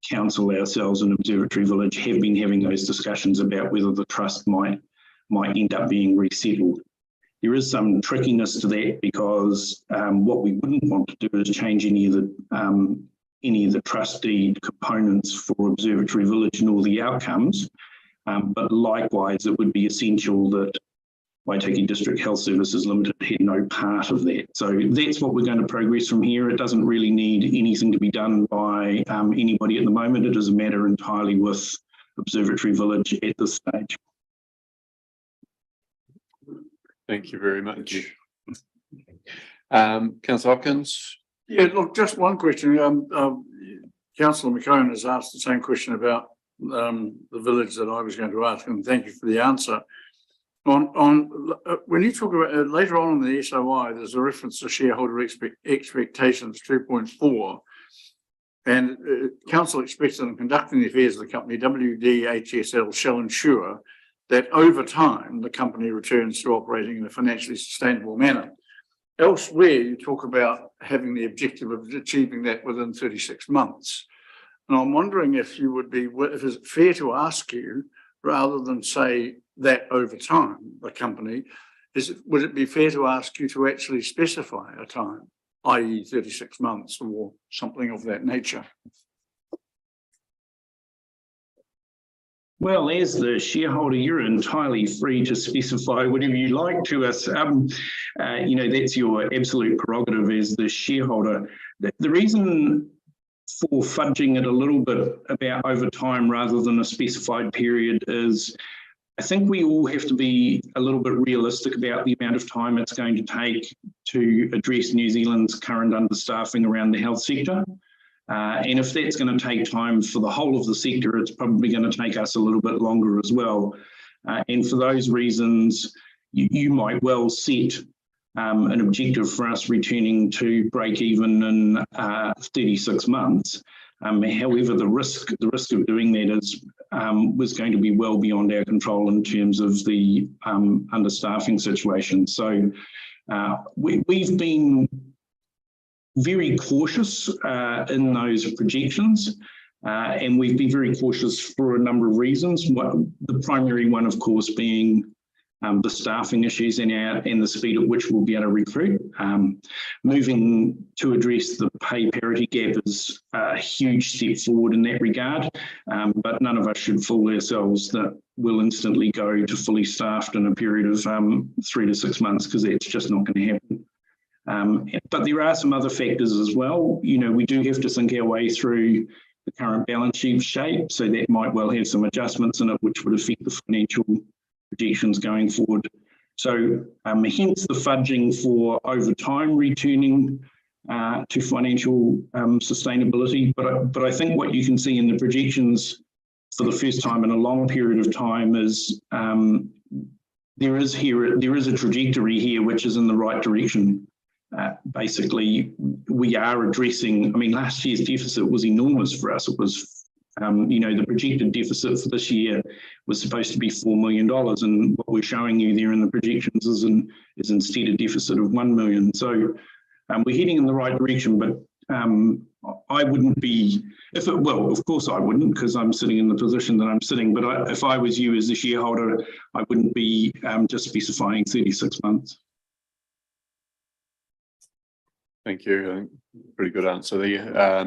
council, ourselves and Observatory Village have been having those discussions about whether the trust might end up being resettled. There is some trickiness to that because what we wouldn't want to do is change any of the trustee components for Observatory Village and all the outcomes. But likewise, it would be essential that Waitaki District Health Services Limited had no part of that. So that's what we're going to progress from here. It doesn't really need anything to be done by anybody at the moment. It is a matter entirely with Observatory Village at this stage. Thank you very much. Councillor Hopkins. Yeah, look, just one question. Councillor McCone has asked the same question about the village that I was going to ask, and thank you for the answer. When you talk about later on in the SOI, there's a reference to shareholder expectations 2.4, and council expects that in conducting the affairs of the company, WDHSL shall ensure that over time the company returns to operating in a financially sustainable manner. Elsewhere, you talk about having the objective of achieving that within 36 months. And I'm wondering if it's fair to ask you, rather than say that over time, the company, would it be fair to ask you to actually specify a time, i.e. 36 months or something of that nature? Well, as the shareholder, you're entirely free to specify whatever you like to us. That's your absolute prerogative as the shareholder. The reason for fudging it a little bit about over time rather than a specified period is I think we all have to be a little bit realistic about the amount of time it's going to take to address New Zealand's current understaffing around the health sector. And if that's going to take time for the whole of the sector, it's probably going to take us a little bit longer as well. And for those reasons, you might well set an objective for us returning to break even in 36 months. However, the risk of doing that was going to be well beyond our control in terms of the understaffing situation. So we've been very cautious in those projections, and we've been very cautious for a number of reasons. The primary one, of course, being the staffing issues and the speed at which we'll be able to recruit. Moving to address the pay parity gap is a huge step forward in that regard, but none of us should fool ourselves that we'll instantly go to fully staffed in a period of 3 to 6 months, because that's just not going to happen. But there are some other factors as well. We do have to think our way through the current balance sheet shape, so that might well have some adjustments in it which would affect the financial projections going forward. So hence the fudging for over time returning to financial sustainability. But I think what you can see in the projections for the first time in a long period of time is there is a trajectory here which is in the right direction. Basically, we are addressing, last year's deficit was enormous for us. It was, the projected deficit for this year was supposed to be $4 million. And what we're showing you there in the projections is instead a deficit of 1 million. So we're heading in the right direction, but I wouldn't be, of course I wouldn't, because I'm sitting in the position that I'm sitting, but if I was you as a shareholder, I wouldn't be just specifying 36 months. Thank you. I think pretty good answer there.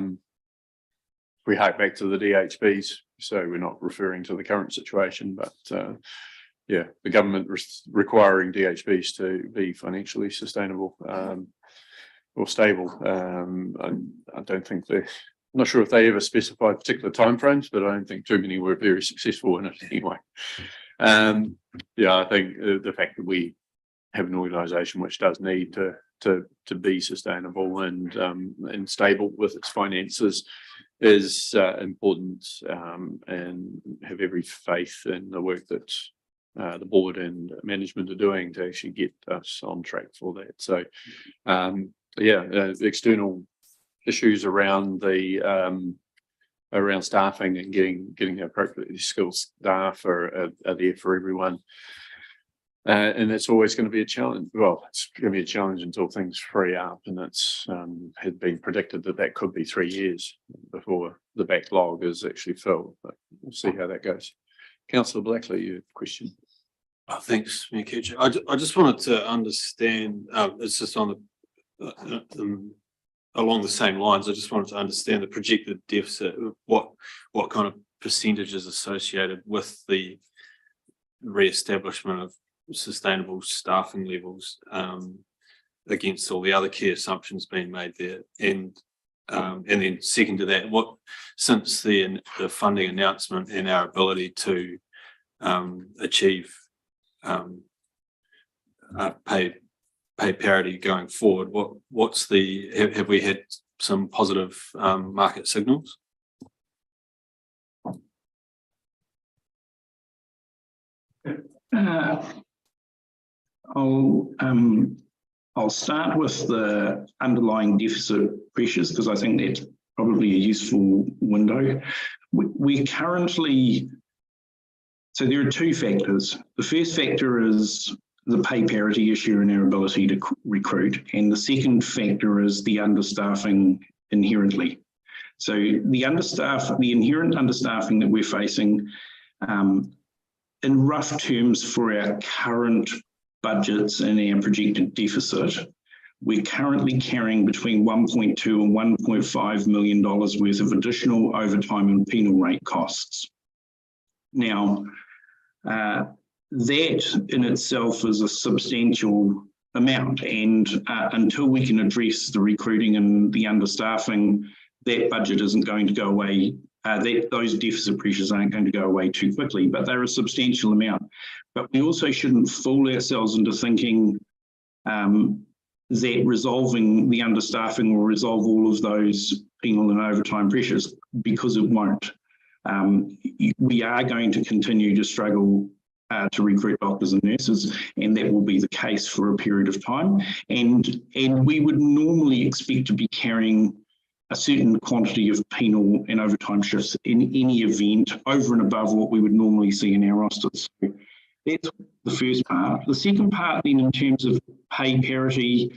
We hark back to the DHBs, so we're not referring to the current situation, but the government requiring DHBs to be financially sustainable or stable. I don't think I'm not sure if they ever specified particular timeframes, but I don't think too many were very successful in it anyway. I think the fact that we have an organisation which does need to be sustainable and stable with its finances is important, and have every faith in the work that the board and management are doing to actually get us on track for that. So the external issues around around staffing and getting appropriately skilled staff are there for everyone. And it's always going to be a challenge. Well, it's going to be a challenge until things free up, and it's had been predicted that that could be 3 years before the backlog is actually filled. But we'll see how that goes. Councillor Blackley, you have a question? Oh, thanks, Mayor Kitchen. I just wanted to understand, it's just on the, along the same lines, I just wanted to understand the projected deficit, what kind of percentage is associated with the re-establishment of sustainable staffing levels against all the other key assumptions being made there, and then second to that, what since the funding announcement and our ability to achieve pay parity going forward, what's the have we had some positive market signals? I'll start with the underlying deficit pressures because I think that's probably a useful window. We currently, so there are two factors. The first factor is the pay parity issue and our ability to recruit, and the second factor is the understaffing inherently. So the inherent understaffing that we're facing, in rough terms for our current budgets and our projected deficit, we're currently carrying between $1.2 and $1.5 million worth of additional overtime and penal rate costs. Now, that in itself is a substantial amount, and until we can address the recruiting and the understaffing, that budget isn't going to go away. Those deficit pressures aren't going to go away too quickly, but they're a substantial amount. But we also shouldn't fool ourselves into thinking that resolving the understaffing will resolve all of those penal and overtime pressures, because it won't. We are going to continue to struggle to recruit doctors and nurses, and that will be the case for a period of time. And we would normally expect to be carrying a certain quantity of penal and overtime shifts in any event over and above what we would normally see in our rosters. So that's the first part. The second part then, in terms of pay parity,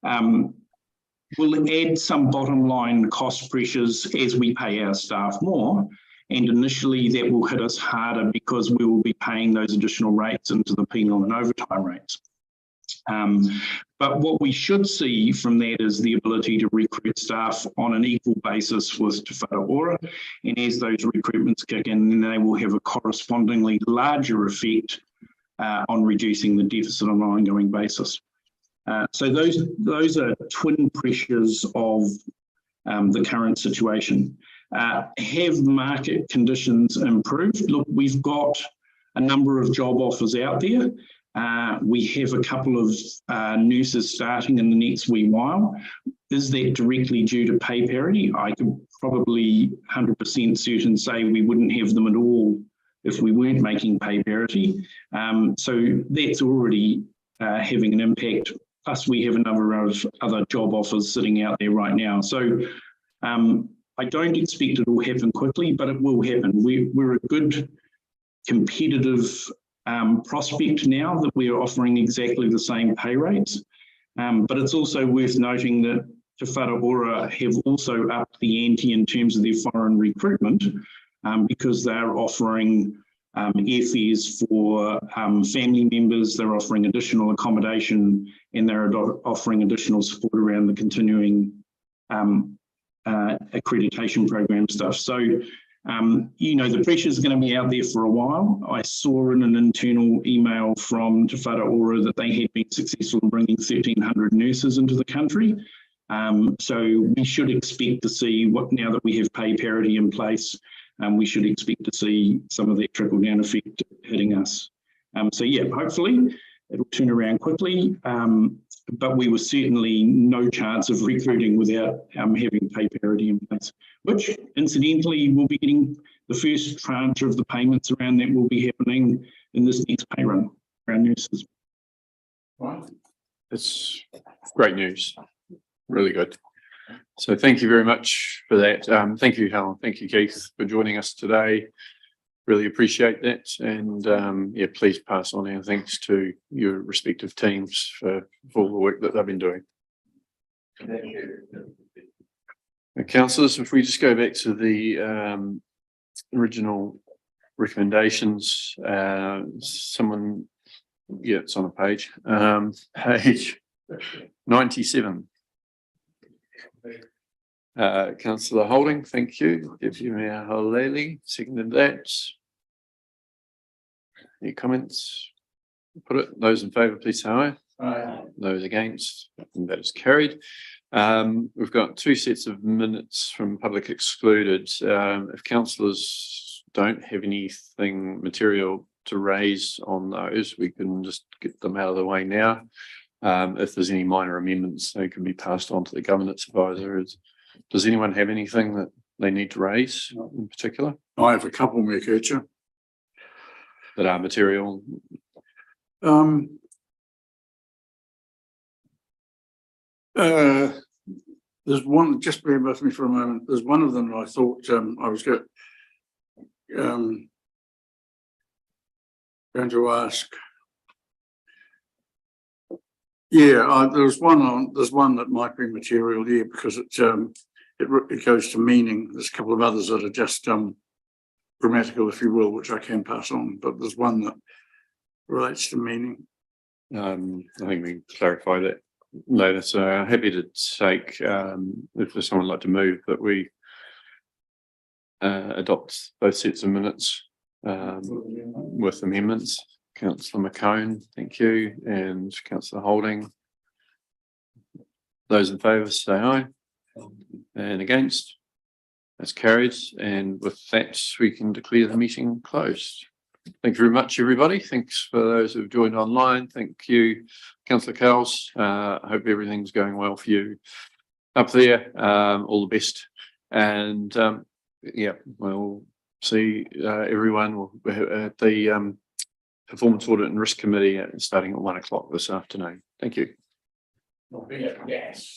will add some bottom line cost pressures as we pay our staff more. And initially that will hit us harder because we will be paying those additional rates into the penal and overtime rates. But what we should see from that is the ability to recruit staff on an equal basis with Te Whatu Ora, and as those recruitments kick in, then they will have a correspondingly larger effect on reducing the deficit on an ongoing basis. So those are twin pressures of the current situation. Have market conditions improved? Look, we've got a number of job offers out there. We have a couple of nurses starting in the next wee while. Is that directly due to pay parity? I could probably 100% certain say we wouldn't have them at all if we weren't making pay parity. So that's already having an impact. Plus we have a number of other job offers sitting out there right now. So I don't expect it will happen quickly, but it will happen. We're a good competitive prospect now that we are offering exactly the same pay rates. But it's also worth noting that Te Whatu Ora have also upped the ante in terms of their foreign recruitment because they're offering airfares for family members, they're offering additional accommodation, and they're offering additional support around the continuing accreditation program stuff. So, you know, the pressure is going to be out there for a while. I saw in an internal email from Te Whatu Ora that they had been successful in bringing 1,300 nurses into the country. So we should expect to see now that we have pay parity in place, we should expect to see some of that trickle down effect hitting us. So yeah, hopefully it'll turn around quickly. But we were certainly no chance of recruiting without having pay parity in place, which incidentally will be getting the first tranche of the payments around that will be happening in this next pay run for our nurses. Wow. It's great news. Really good. So thank you very much for that. Thank you, Helen. Thank you, Keith, for joining us today. really appreciate that. And yeah, please pass on our thanks to your respective teams for all the work that they've been doing. Councillors, if we just go back to the original recommendations, someone, yeah, it's on a page, page 97. Councillor Holding, thank you. Give you our Haleli, seconded that. Any comments? Put it, those in favour, please say aye. Aye. Those against, and that is carried. We've got 2 sets of minutes from public excluded. If councillors don't have anything material to raise on those, we can just get them out of the way now. If there's any minor amendments, they can be passed on to the governance advisor. Does anyone have anything that they need to raise in particular? I have a couple, Mayor Kircher. That are material? There's one, just bear with me for a moment. There's one of them that I thought I was going to ask. Yeah, there's one that might be material here because it goes to meaning. There's a couple of others that are just grammatical, if you will, which I can pass on, but there's one that relates to meaning. I think we can clarify that later. So happy to take, if there's someone like to move, that we adopt both sets of minutes with amendments. Councillor McCone, thank you, and Councillor Holding. Those in favour say aye, and against. That's carried, and with that we can declare the meeting closed. Thank you very much, everybody. Thanks for those who've joined online. Thank you, Councillor Cowles. I hope everything's going well for you up there. All the best, and yeah, we'll see everyone at the Performance Audit and Risk Committee starting at 1 o'clock this afternoon. Thank you. Yes.